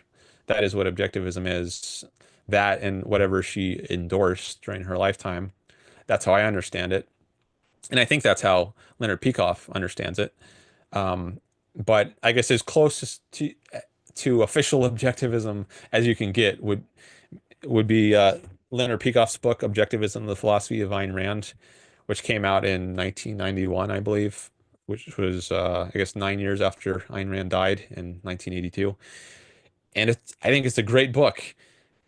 what objectivism is. That and whatever she endorsed during her lifetime. That's how I understand it, and I think that's how Leonard Peikoff understands it. Um, but I guess as closest to official objectivism as you can get would be Leonard Peikoff's book, Objectivism: The Philosophy of Ayn Rand, which came out in 1991, I believe, which was I guess 9 years after Ayn Rand died in 1982. And I think it's a great book.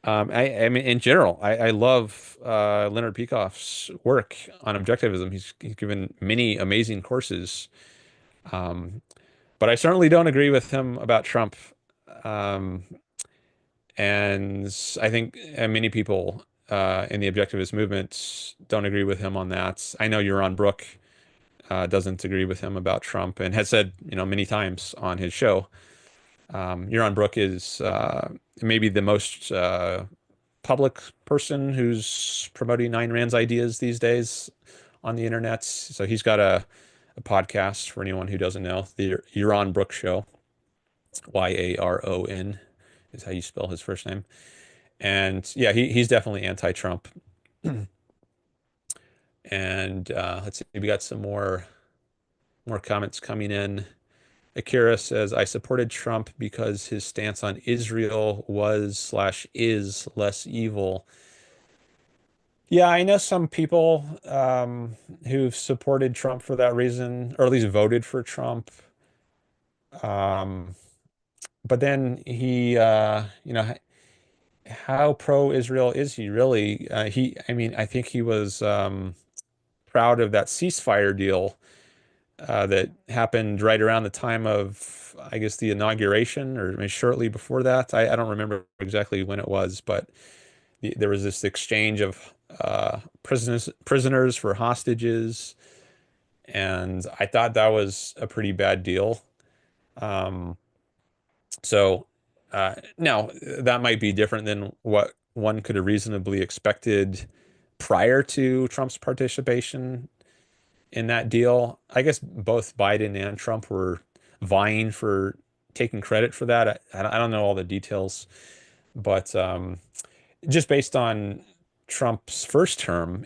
I mean, in general, I love Leonard Peikoff's work on objectivism. He's given many amazing courses. Um, but I certainly don't agree with him about Trump. Um, and I think many people in the objectivist movement don't agree with him on that. I know Yaron Brook doesn't agree with him about Trump and has said, many times on his show. Yaron Brook is maybe the most public person who's promoting Ayn Rand's ideas these days on the internet. So he's got a podcast for anyone who doesn't know, the Yaron Brook Show. Yaron is how you spell his first name. And yeah, he's definitely anti-Trump. And let's see, we got some more comments coming in. Akira says, I supported Trump because his stance on Israel was/is less evil. Yeah, I know some people who've supported Trump for that reason, or at least voted for Trump. Um, but then how pro-Israel is he really? I mean, I think he was proud of that ceasefire deal that happened right around the time of, I guess, the inauguration, or maybe shortly before that. I don't remember exactly when it was, but there was this exchange of prisoners for hostages, and I thought that was a pretty bad deal. Um, so now that might be different than what one could have reasonably expected prior to Trump's participation in that deal. I guess both Biden and Trump were vying for taking credit for that. I don't know all the details, but just based on Trump's first term,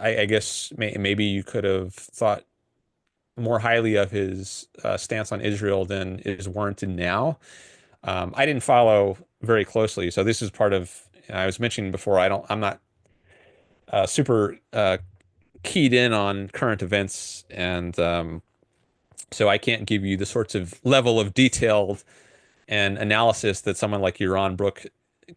I guess maybe you could have thought more highly of his stance on Israel than is warranted now. I didn't follow very closely, so this is part of. I was mentioning before. I'm not super keyed in on current events, and so I can't give you the sorts of level of detailed and analysis that someone like Yaron Brook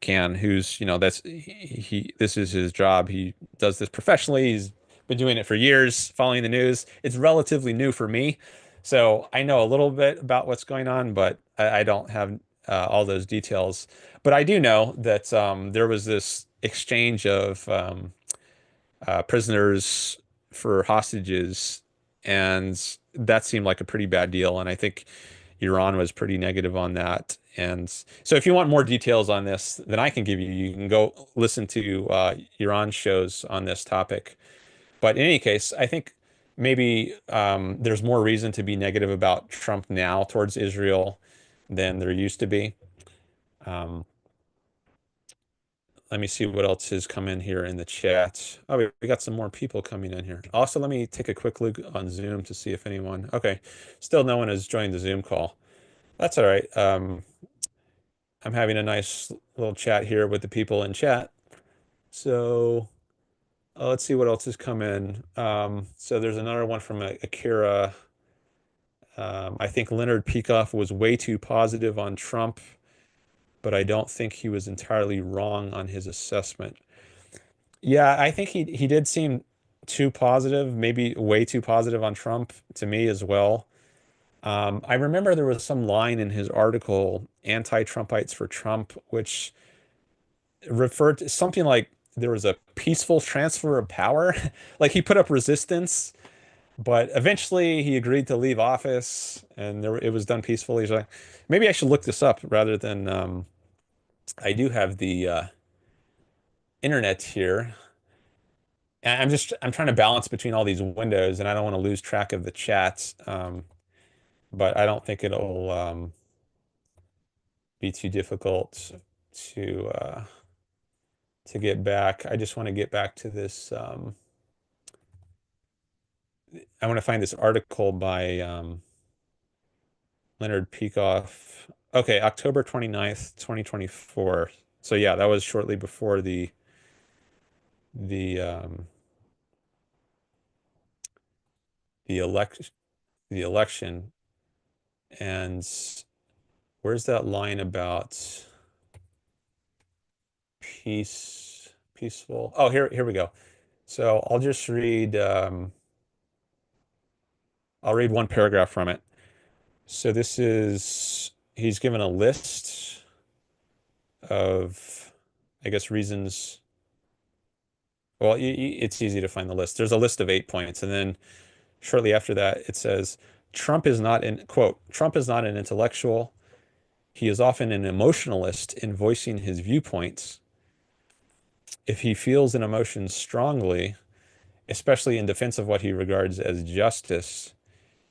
can, who's, this is his job. He does this professionally. He's been doing it for years, following the news. It's relatively new for me. So I know a little bit about what's going on, but I don't have all those details. But I do know that there was this exchange of prisoners for hostages, and that seemed like a pretty bad deal. And I think Iran was pretty negative on that. And so, if you want more details on this than I can give you, you can go listen to Iran's shows on this topic. But in any case, I think maybe there's more reason to be negative about Trump now towards Israel than there used to be. Um, let me see what else has come in here in the chat. Oh, we got some more people coming in here. Also, let me take a quick look on Zoom to see if anyone. Okay, still no one has joined the Zoom call. That's all right. I'm having a nice little chat here with the people in chat. So let's see what else has come in. So there's another one from Akira. I think Leonard Peikoff was way too positive on Trump, but I don't think he was entirely wrong on his assessment. Yeah, I think he did seem too positive, maybe way too positive on Trump to me as well. I remember there was some line in his article, Anti-Trumpites for Trump, which referred to something like there was a peaceful transfer of power. Like he put up resistance, but eventually he agreed to leave office and it was done peacefully. So maybe I should look this up rather than I do have the internet here. I'm trying to balance between all these windows and I don't want to lose track of the chats. But I don't think it'll be too difficult to uh, to get back. I just want to get back to this. I want to find this article by Leonard Peikoff. Okay, October 29th, 2024. So yeah, that was shortly before the um, the elect the election. And where's that line about peaceful? Oh, here we go. So I'll just read I'll read one paragraph from it. So this is he's given a list of, I guess, reasons. Well, it's easy to find the list. There's a list of 8 points, and then shortly after that, it says Trump is not an quote, Trump is not an intellectual. He is often an emotionalist in voicing his viewpoints. If he feels an emotion strongly, especially in defense of what he regards as justice,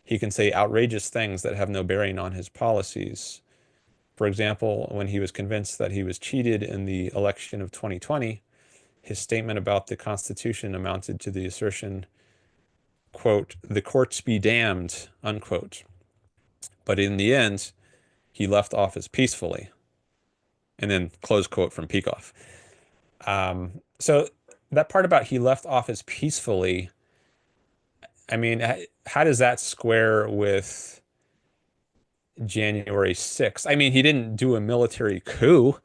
he can say outrageous things that have no bearing on his policies. For example, when he was convinced that he was cheated in the election of 2020, his statement about the Constitution amounted to the assertion, quote, the courts be damned, unquote. But in the end, he left office peacefully. And then close quote from Peikoff. So that part about he left office peacefully, I mean, how does that square with January 6th? I mean, he didn't do a military coup.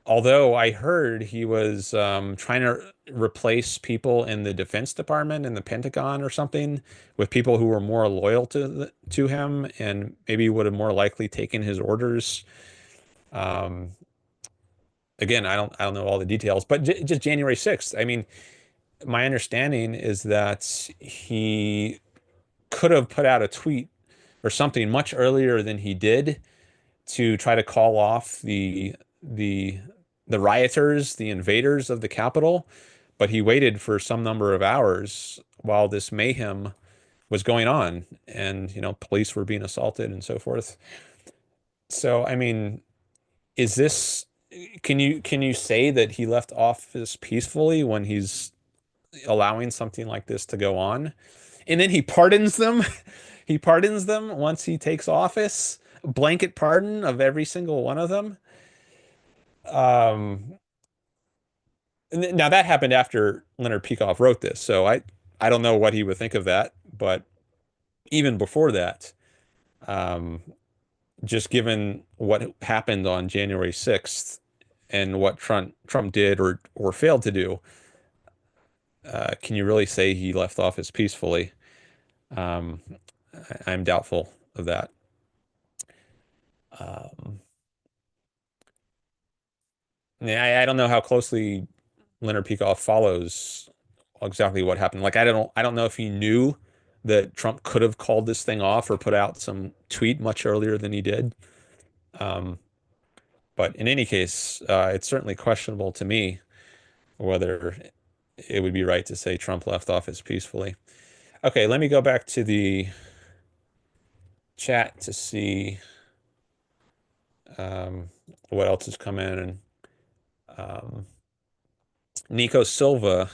Although I heard he was trying to replace people in the Defense Department and the Pentagon or something with people who were more loyal to him and maybe would have more likely taken his orders. Um, again, I don't know all the details, but j just January 6th. I mean, my understanding is that he could have put out a tweet or something much earlier than he did to try to call off the the rioters, the invaders of the Capitol, but he waited for some number of hours while this mayhem was going on, and police were being assaulted and so forth. So, I mean, is this can you say that he left office peacefully when he's allowing something like this to go on? And then he pardons them. He pardons them once he takes office, blanket pardon of every single one of them. Um, Now that happened after Leonard Peikoff wrote this, so I don't know what he would think of that. But even before that, um, just given what happened on January 6th and what Trump did or failed to do, can you really say he left office peacefully? Um, I'm doubtful of that. Um, yeah, I don't know how closely Leonard Peikoff follows exactly what happened. Like I don't know if he knew that Trump could have called this thing off or put out some tweet much earlier than he did. Um, but in any case, it's certainly questionable to me whether it would be right to say Trump left office peacefully. Okay, let me go back to the chat to see what else has come in. And Um, Nico Silva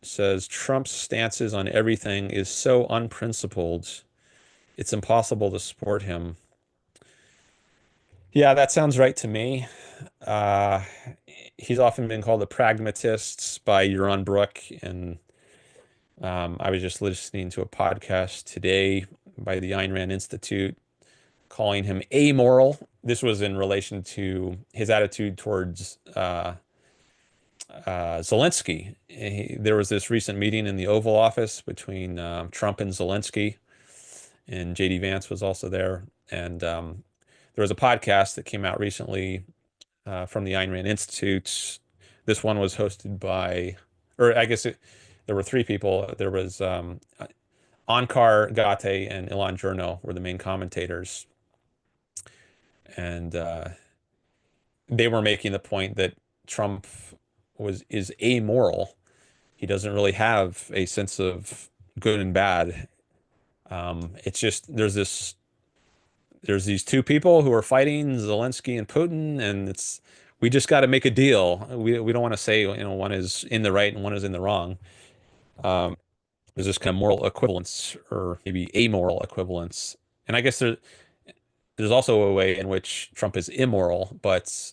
says Trump's stances on everything is so unprincipled, it's impossible to support him. Yeah, that sounds right to me. Uh, he's often been called a pragmatist by Yaron Brook, and I was just listening to a podcast today by the Ayn Rand Institute calling him amoral. This was in relation to his attitude towards Zelensky. There was this recent meeting in the Oval Office between Trump and Zelensky, and JD Vance was also there. And there was a podcast that came out recently from the Ayn Rand Institute. This one was hosted by, or I guess there were three people. There was Onkar Ghate and Ilan Cherno were the main commentators, and they were making the point that Trump is amoral. He doesn't really have a sense of good and bad. It's just there's these two people who are fighting, Zelensky and Putin, and it's we just got to make a deal. We don't want to say, one is in the right and one is in the wrong. There's this kind of moral equivalence or maybe amoral equivalence. And I guess there's also a way in which Trump is immoral, but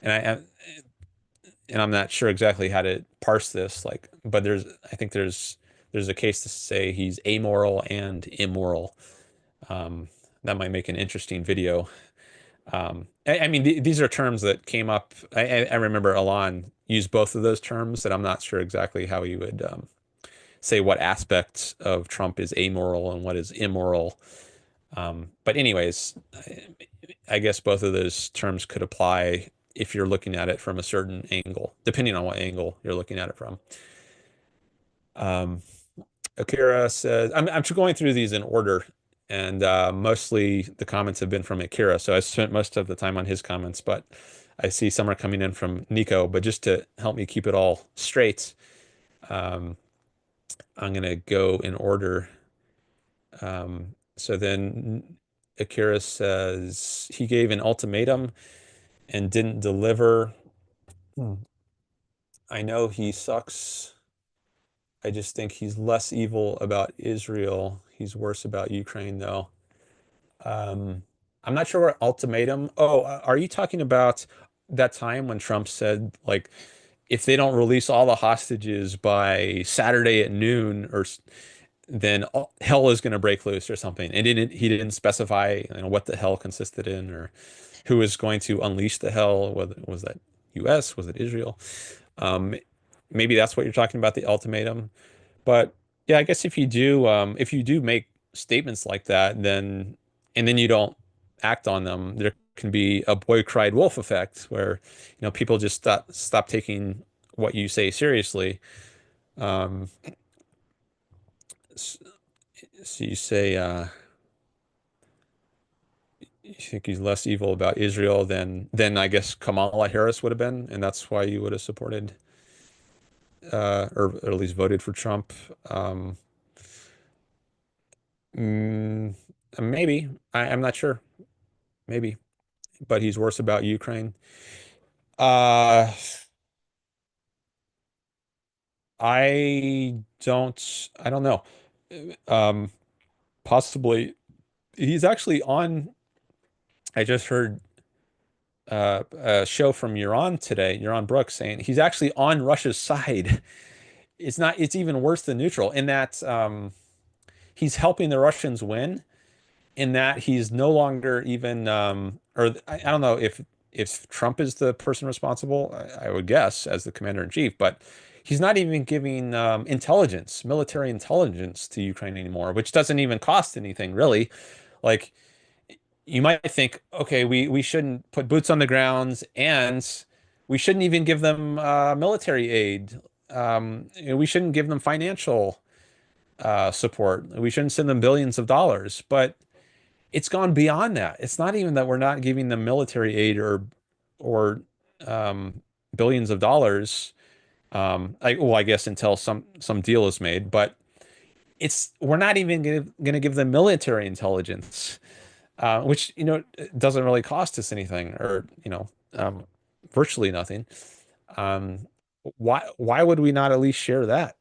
and I'm not sure exactly how to parse this, like, but I think there's a case to say he's amoral and immoral. Um, that might make an interesting video. I mean, these are terms that came up. I remember Alon used both of those terms, and I'm not sure exactly how he would say what aspects of Trump is amoral and what is immoral. But anyways, I guess both of those terms could apply if you're looking at it from a certain angle, depending on what angle you're looking at it from. Um, Akira says, I'm going through these in order, and mostly the comments have been from Akira, so I spent most of the time on his comments, but I see some are coming in from Nico. But just to help me keep it all straight, um, I'm going to go in order. So then Akira says he gave an ultimatum and didn't deliver. Hmm. I know he sucks. I just think he's less evil about Israel. He's worse about Ukraine, though. Um, I'm not sure what ultimatum. Oh, are you talking about that time when Trump said, like, if they don't release all the hostages by Saturday at noon, then hell is going to break loose or something? And he didn't specify, what the hell consisted in or who was going to unleash the hell. Whether was that U.S., was it Israel? Um, Maybe that's what you're talking about, the ultimatum. But yeah, I guess if you do make statements like that, then you don't act on them, there can be a boy cried wolf effect where, people just stop taking what you say seriously. Um, s- so you say you think he's less evil about Israel than I guess Kamala Harris would have been, and that's why you would have supported or at least voted for Trump. Um, mm, Maybe I'm not sure. Maybe, but he's worse about Ukraine. Uh, I don't know. Um, Possibly he's actually on. I just heard a show from Iran today, Yaron Brooks, saying he's actually on Russia's side. It's not, it's even worse than neutral in that he's helping the Russians win, in that he's no longer even or I don't know if Trump is the person responsible, I would guess as the commander in chief, but he's not even giving intelligence, military intelligence to Ukraine anymore, which doesn't even cost anything really. Like, you might think, okay, we shouldn't put boots on the grounds, and we shouldn't even give them military aid. We shouldn't give them financial support. We shouldn't send them billions of dollars. But it's gone beyond that. It's not even that we're not giving them military aid or um, billions of dollars. Well, I guess until some deal is made, but it's we're not even going to give them military intelligence, which doesn't really cost us anything, or. virtually nothing. Um, why would we not at least share that?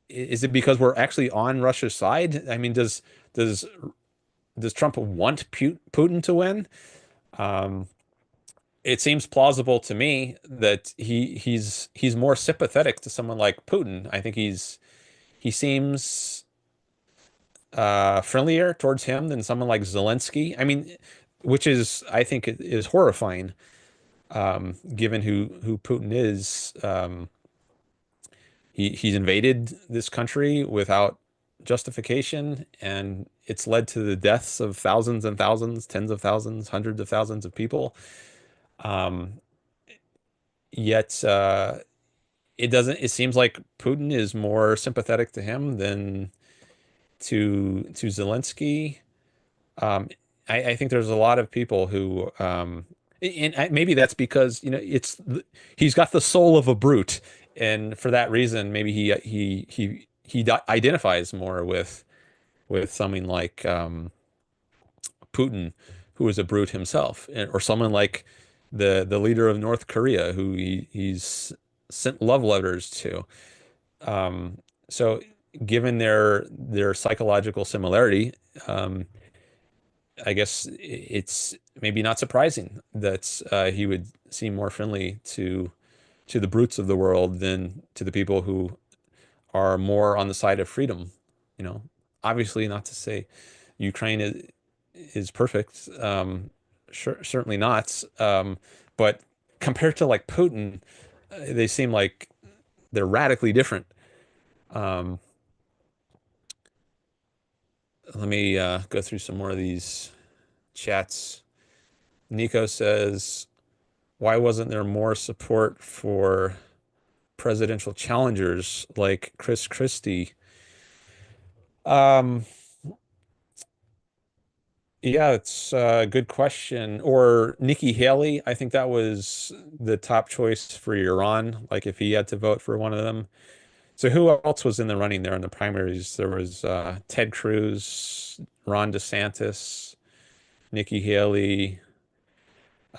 Is it because we're actually on Russia's side? I mean, does does Trump want Putin to win? Um, it seems plausible to me that he's more sympathetic to someone like Putin. I think he seems friendlier towards him than someone like Zelensky. I mean, which is I think is horrifying, given who Putin is. He's invaded this country without justification, and it's led to the deaths of thousands and thousands, tens of thousands, hundreds of thousands of people. Um, Yet it doesn't. It seems like Putin is more sympathetic to him than to Zelensky. Um, I think there's a lot of people who, and maybe that's because he's got the soul of a brute, and for that reason, maybe he identifies more with something like Putin, who is a brute himself, or someone like the leader of North Korea, who he's sent love letters to. Um, so, given their psychological similarity, I guess it's maybe not surprising that he would seem more friendly to the brutes of the world than to the people who are more on the side of freedom. You know, obviously not to say Ukraine is perfect. Sure, certainly not. But compared to like Putin, they seem like they're radically different. Um, Let me go through some more of these chats. Nico says, why wasn't there more support for presidential challengers like Chris Christie? Um, yeah, it's a good question. Or Nikki Haley, I think that was the top choice for Iran, like if he had to vote for one of them. So who else was in the running there in the primaries? There was Ted Cruz, Ron DeSantis, Nikki Haley.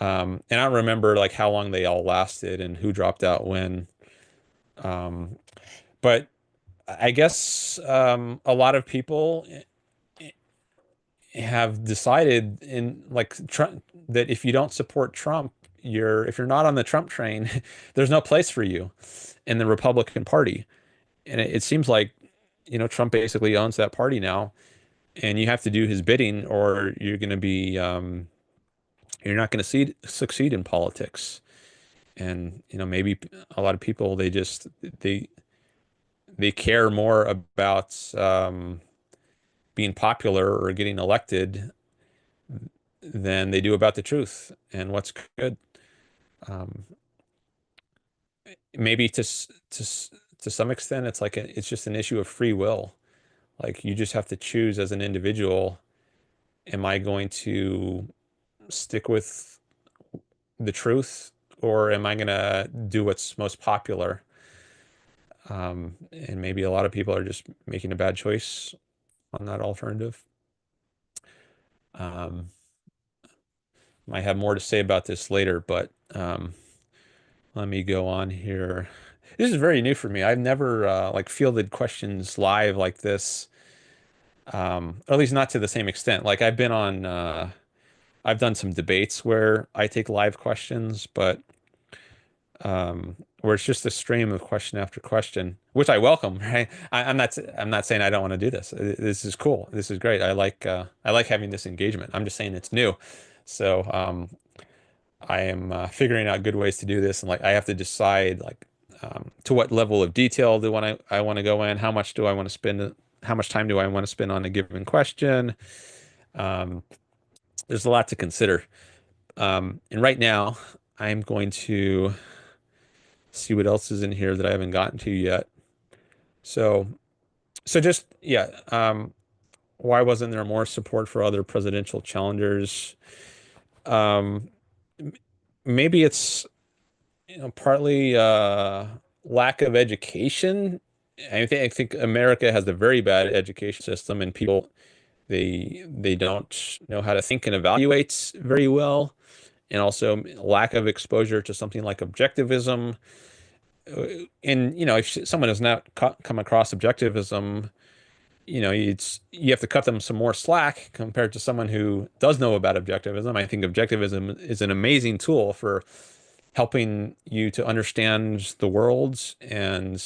And I don't remember like how long they all lasted and who dropped out when. Um, but I guess a lot of people have decided in like Trump that if you don't support Trump, if you're not on the Trump train, there's no place for you in the Republican Party. And it seems like, Trump basically owns that party now, and you have to do his bidding, or you're not going to succeed in politics. And maybe a lot of people they they care more about being popular or getting elected than they do about the truth and what's good. Um, Maybe to some extent, it's just an issue of free will. Like you just have to choose as an individual, am I going to stick with the truth or am I going to do what's most popular? And maybe a lot of people are just making a bad choice on that alternative. Um, might have more to say about this later, but let me go on here. This is very new for me. I've never like fielded questions live like this, or at least not to the same extent. Like I've done some debates where I take live questions, but where it's just a stream of question after question, which I welcome, right? I'm not saying I don't want to do this. This is cool. This is great. I like having this engagement. I'm just saying it's new. So I am figuring out good ways to do this, and like I have to decide like to what level of detail do I want to go in, how much do I want to spend, how much time do I want to spend on a given question. Um, there's a lot to consider. And right now, I'm going to see what else is in here that I haven't gotten to yet. So, so just yeah, why wasn't there more support for other presidential challengers? Um, Maybe it's partly lack of education. I think America has a very bad education system, and people they don't know how to think and evaluate very well. and also lack of exposure to something like objectivism. And if someone has not come across objectivism, you have to cut them some more slack compared to someone who does know about objectivism. I think objectivism is an amazing tool for helping you to understand the world and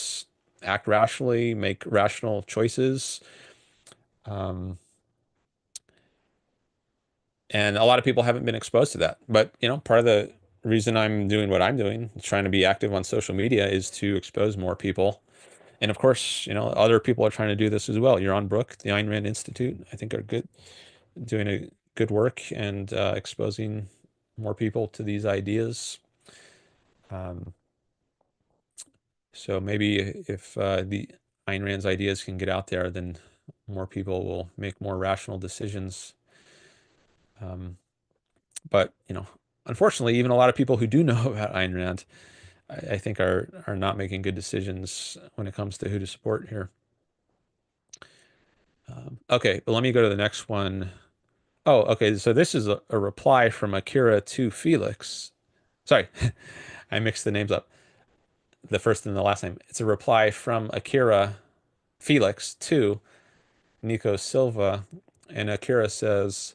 act rationally, make rational choices. Um, and a lot of people haven't been exposed to that. But, part of the reason I'm doing what I'm doing, trying to be active on social media, is to expose more people. And of course, other people are trying to do this as well. You're on Brook, the Ayn Rand Institute, I think are good, doing a good work and exposing more people to these ideas. Um, so maybe if the Ayn Rand's ideas can get out there, then more people will make more rational decisions. Um, but unfortunately, even a lot of people who do know about Ayn Rand, I think are not making good decisions when it comes to who to support here. Okay, but let me go to the next one. Oh, okay. So this is a reply from Akira to Felix. Sorry, I mixed the names up. The first and the last name. It's a reply from Akira Felix to Nico Silva. And Akira says,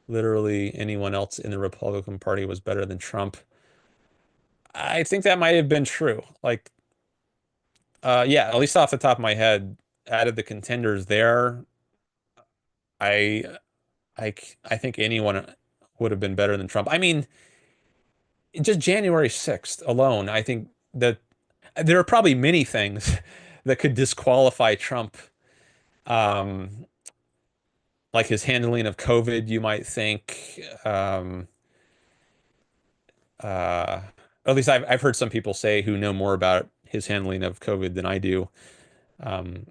literally anyone else in the Republican Party was better than Trump. I think that might have been true. Like, yeah, at least off the top of my head, out of the contenders there, I, I think anyone would have been better than Trump. I mean, just January 6th alone, I think that there are probably many things that could disqualify Trump. Um, like his handling of COVID, you might think. Uh, at least I've heard some people say who know more about his handling of COVID than I do, um,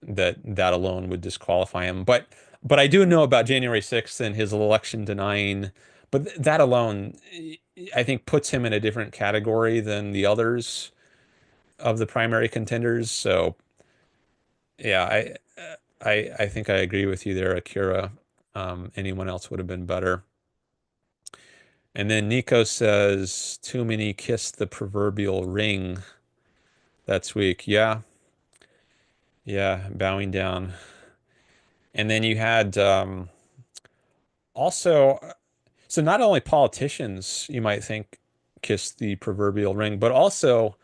that alone would disqualify him. But I do know about January 6th and his election denying. But that alone, I think, puts him in a different category than the others of the primary contenders. So yeah, I think I agree with you there, Akira. Anyone else would have been better. And then Nico says, too many kiss the proverbial ring. That's weak. Yeah. Yeah. Bowing down. And then you had also, so not only politicians, you might think, kiss the proverbial ring, but also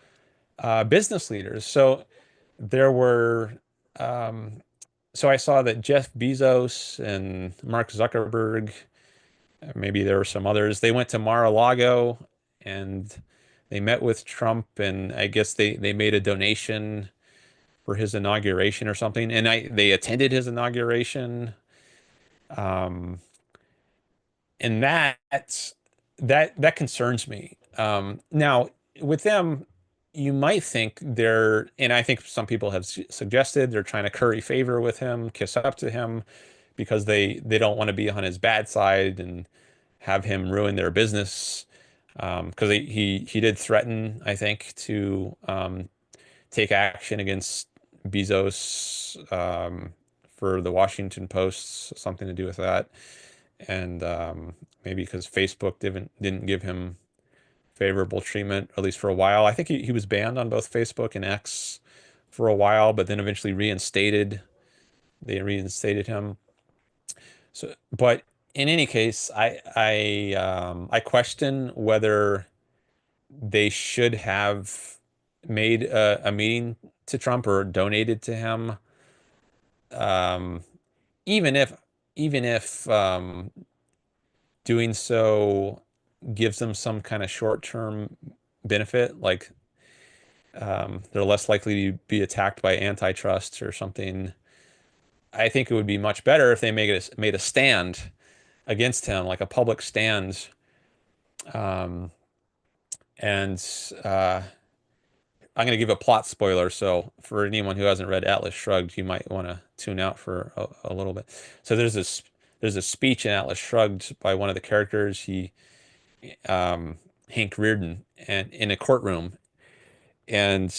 business leaders. So there were, um, so I saw that Jeff Bezos and Mark Zuckerberg, maybe there were some others, they went to Mar-a-Lago and they met with Trump, and I guess they made a donation for his inauguration or something, and they attended his inauguration. Um, and that concerns me. Now with them, you might think and I think some people have suggested they're trying to curry favor with him, kiss up to him, because they don't want to be on his bad side and have him ruin their business. Because he did threaten, I think, to take action against Bezos, for the Washington Post, something to do with that, and maybe because Facebook didn't give him favorable treatment, at least for a while. I think he was banned on both Facebook and X for a while, but then eventually reinstated. They reinstated him. So, but in any case, I question whether they should have made a meeting to Trump or donated to him, um, even if doing so gives them some kind of short-term benefit, like they're less likely to be attacked by antitrust or something. I think it would be much better if they made a stand against him, like a public stand. Um, and I'm going to give a plot spoiler. So for anyone who hasn't read Atlas Shrugged, you might want to tune out for a little bit. So there's a speech in Atlas Shrugged by one of the characters, Hank Reardon, and in a courtroom, and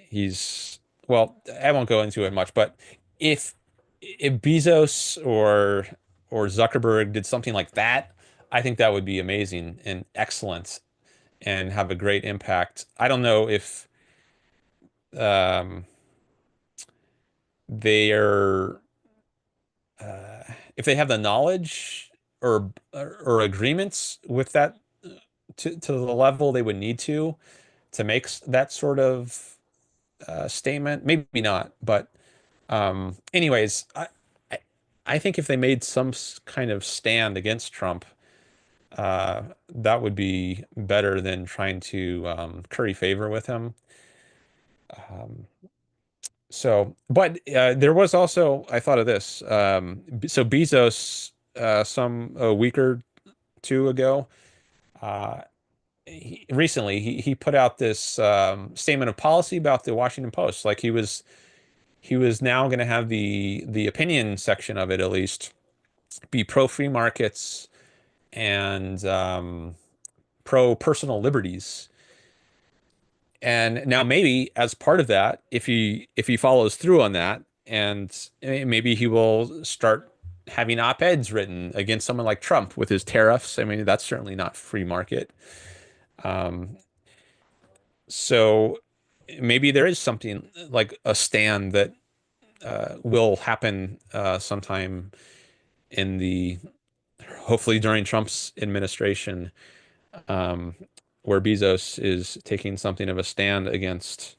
he's well, I won't go into it much, but if Bezos or Zuckerberg did something like that, I think that would be amazing and excellent and have a great impact. I don't know um, they're if they have the knowledge or agreements with that to the level they would need to make that sort of statement. Maybe not, but anyways, I I think if they made some kind of stand against Trump, that would be better than trying to curry favor with him. Um, but there was also, I thought of this. So Bezos, some a week or two ago, uh, recently he put out this statement of policy about the Washington Post. Like he was now going to have the opinion section of it at least be pro free markets and pro personal liberties. And now maybe as part of that, if he follows through on that, and maybe he will start having op-eds written against someone like Trump with his tariffs. I mean, that's certainly not free market. Um, so maybe there is something like a stand that will happen sometime in the hopefully during Trump's administration, um, where Bezos is taking something of a stand against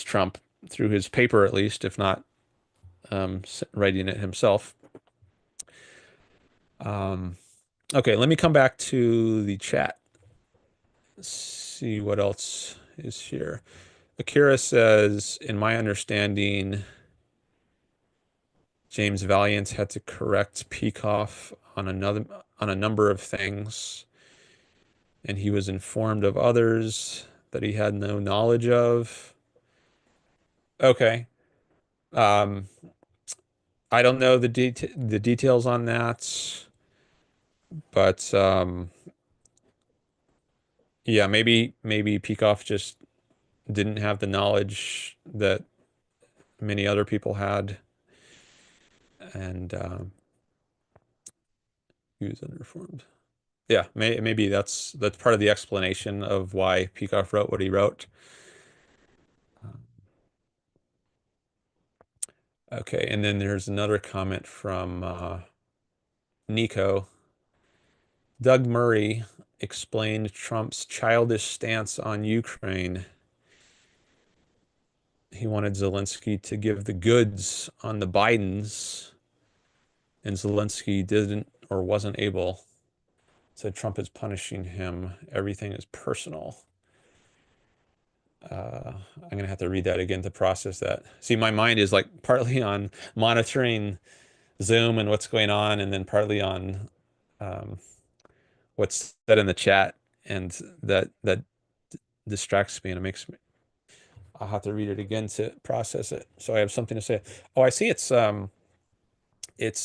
Trump through his paper, at least, if not writing it himself. Um, okay, let me come back to the chat. See what else is here. Akira says, in my understanding, James Valiant had to correct Peikoff on a number of things, and he was informed of others that he had no knowledge of. Okay. Um, I don't know the details on that, but yeah, maybe Peikoff just didn't have the knowledge that many other people had, and he was uninformed. Yeah, maybe that's part of the explanation of why Peikoff wrote what he wrote. Okay, and then there's another comment from Nico. Doug Murray explained Trump's childish stance on Ukraine. He wanted Zelensky to give the goods on the Bidens, and Zelensky didn't or wasn't able. Said Trump is punishing him. Everything is personal. I'm gonna have to read that again to process that. See, my mind is like partly on monitoring Zoom and what's going on, and then partly on um, what's said in the chat, and that distracts me and it makes me. I'll have to read it again to process it, so I have something to say. Oh, I see. It's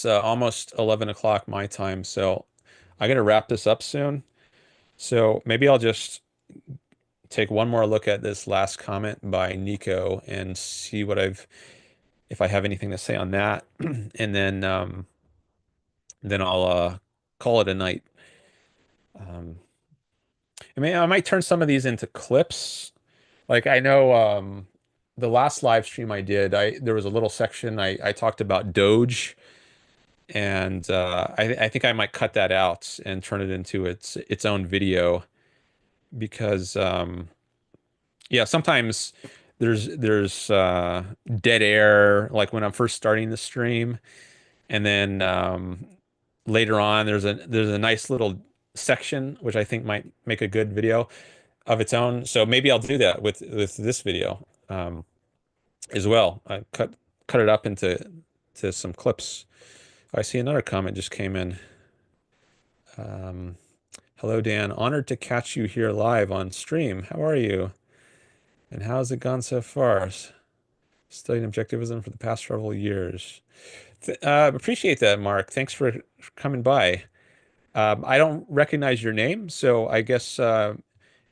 almost 11 o'clock my time, so I gotta wrap this up soon. So maybe I'll just take one more look at this last comment by Nico and see if I have anything to say on that, and then I'll call it a night. Um, I mean, I might turn some of these into clips. Like I know the last live stream I did, I there was a little section I talked about Doge, and I think I might cut that out and turn it into its own video because yeah, sometimes there's dead air like when I'm first starting the stream, and then later on there's a nice little section which I think might make a good video of its own. So maybe I'll do that with this video as well. I cut it up into to some clips. I see another comment just came in. Um, Hello, Dan. Honored to catch you here live on stream. How are you? And how's it gone so far? Studying objectivism for the past several years. Appreciate that, Mark. Thanks for coming by. I don't recognize your name, so I guess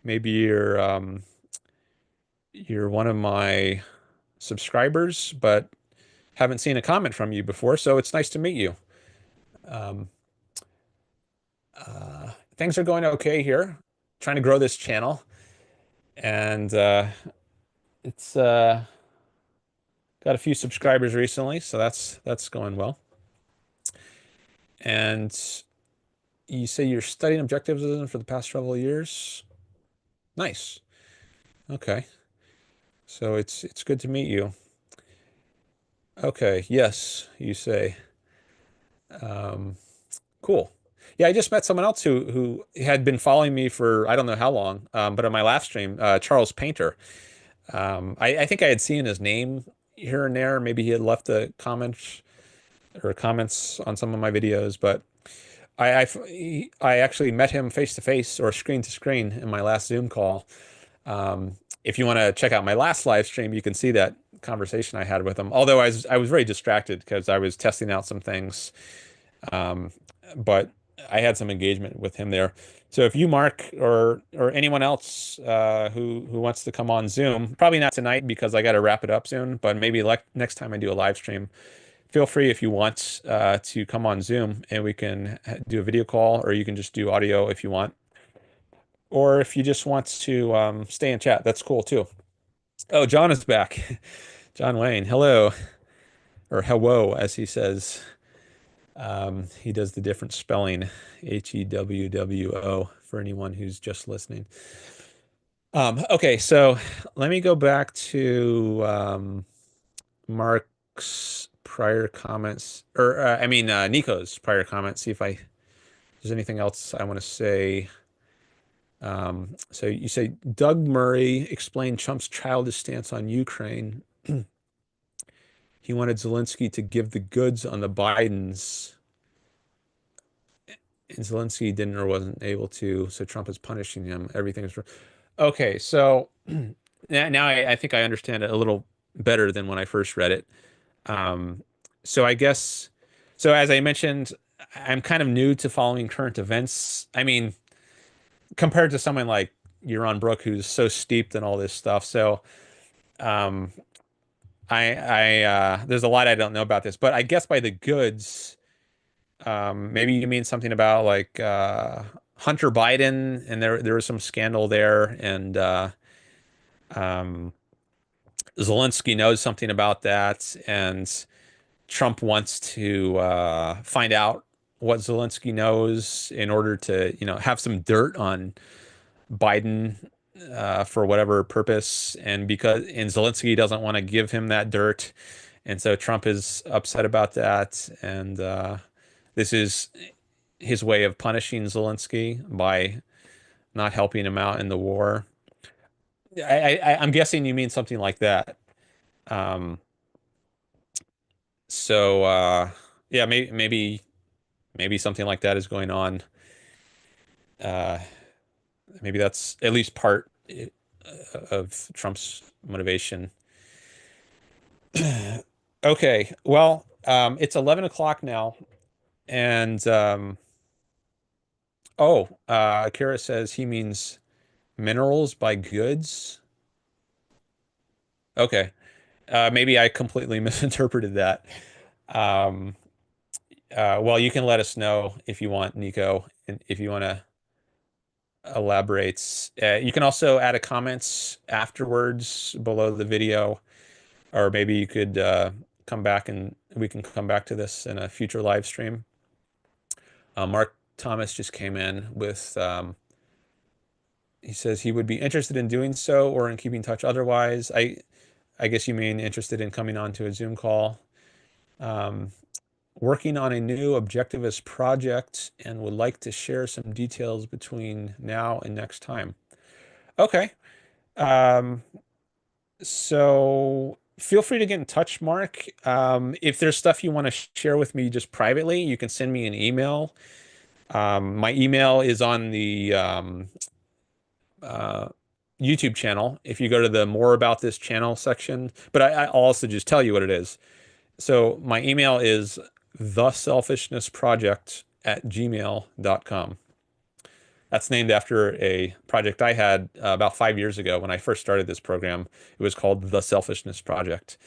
maybe you're one of my subscribers, but haven't seen a comment from you before, so it's nice to meet you. Um, Things are going okay here. Trying to grow this channel, and it's got a few subscribers recently, so that's going well. And you say you're studying objectivism for the past several years. Nice. Okay. So it's good to meet you. Okay. Yes, you say. Um, cool. Yeah, I just met someone else who had been following me for I don't know how long, but on my live stream, Charles Painter. I think I had seen his name here and there. Maybe he had left a comment or comments on some of my videos, but I actually met him face to face or screen to screen in my last Zoom call. If you want to check out my last live stream, you can see that conversation I had with him. Although I was very distracted because I was testing out some things, um, but I had some engagement with him there. So if you, Mark, or anyone else who wants to come on Zoom, probably not tonight because I got to wrap it up soon, but maybe like next time I do a live stream, feel free if you want to come on Zoom and we can do a video call, or you can just do audio if you want. Or if you just want to stay in chat, that's cool too. Oh, John is back. John Wayne, hello, or hello, as he says. He does the different spelling, Hewwo, for anyone who's just listening. Okay, so let me go back to Mark's prior comments, or I mean Nico's prior comments. See if there's anything else I want to say. So you say Doug Murray explained Trump's childish stance on Ukraine. He wanted Zelensky to give the goods on the Bidens, and Zelensky didn't or wasn't able to, so Trump is punishing him. Everything is okay. So now I think I understand it a little better than when I first read it. Um, so I guess, so as I mentioned, I'm kind of new to following current events. I mean, compared to someone like Yaron Brook, who's so steeped in all this stuff. So, um, there's a lot I don't know about this, but I guess by the goods, maybe you mean something about like Hunter Biden, and there was some scandal there, and um, Zelensky knows something about that, and Trump wants to find out what Zelensky knows in order to, have some dirt on Biden for whatever purpose, and Zelensky doesn't want to give him that dirt, and so Trump is upset about that, and this is his way of punishing Zelensky by not helping him out in the war. I'm guessing you mean something like that. Um, so yeah, maybe something like that is going on. Uh, maybe that's at least part of Trump's motivation. Okay, well, it's 11 o'clock now, and oh, Kara says he means minerals by goods. Okay, maybe I completely misinterpreted that. Um, well, you can let us know if you want, Nico, and if you want to elaborate. You can also add a comments afterwards below the video, or maybe you could come back and we can come back to this in a future live stream. Mark Thomas just came in with, he says he would be interested in doing so or in keeping in touch otherwise. I guess you mean interested in coming on to a Zoom call. Working on a new objectivist project and would like to share some details between now and next time. Okay. Um, so feel free to get in touch, Mark. If there's stuff you want to share with me just privately, you can send me an email. My email is on the YouTube channel. If you go to the more about this channel section, but I'll also just tell you what it is. So my email is theselfishnessproject@gmail.com. That's named after a project I had about 5 years ago when I first started this program. It was called The Selfishness Project.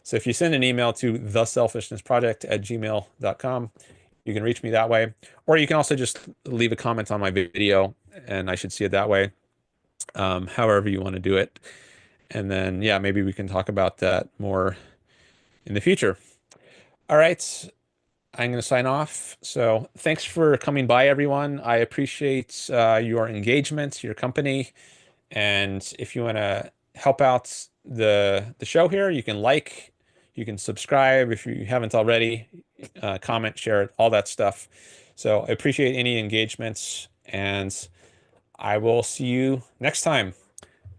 So if you send an email to theselfishnessproject@gmail.com, You can reach me that way, or you can also just leave a comment on my video and I should see it that way. However you want to do it. And then, yeah, maybe we can talk about that more in the future. All right. I'm going to sign off. So thanks for coming by, everyone. I appreciate your engagement, your company. And if you want to help out the show here, you can like, you can subscribe if you haven't already, comment, share, all that stuff. So I appreciate any engagements, and I will see you next time.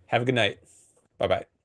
Have a good night. Bye-bye.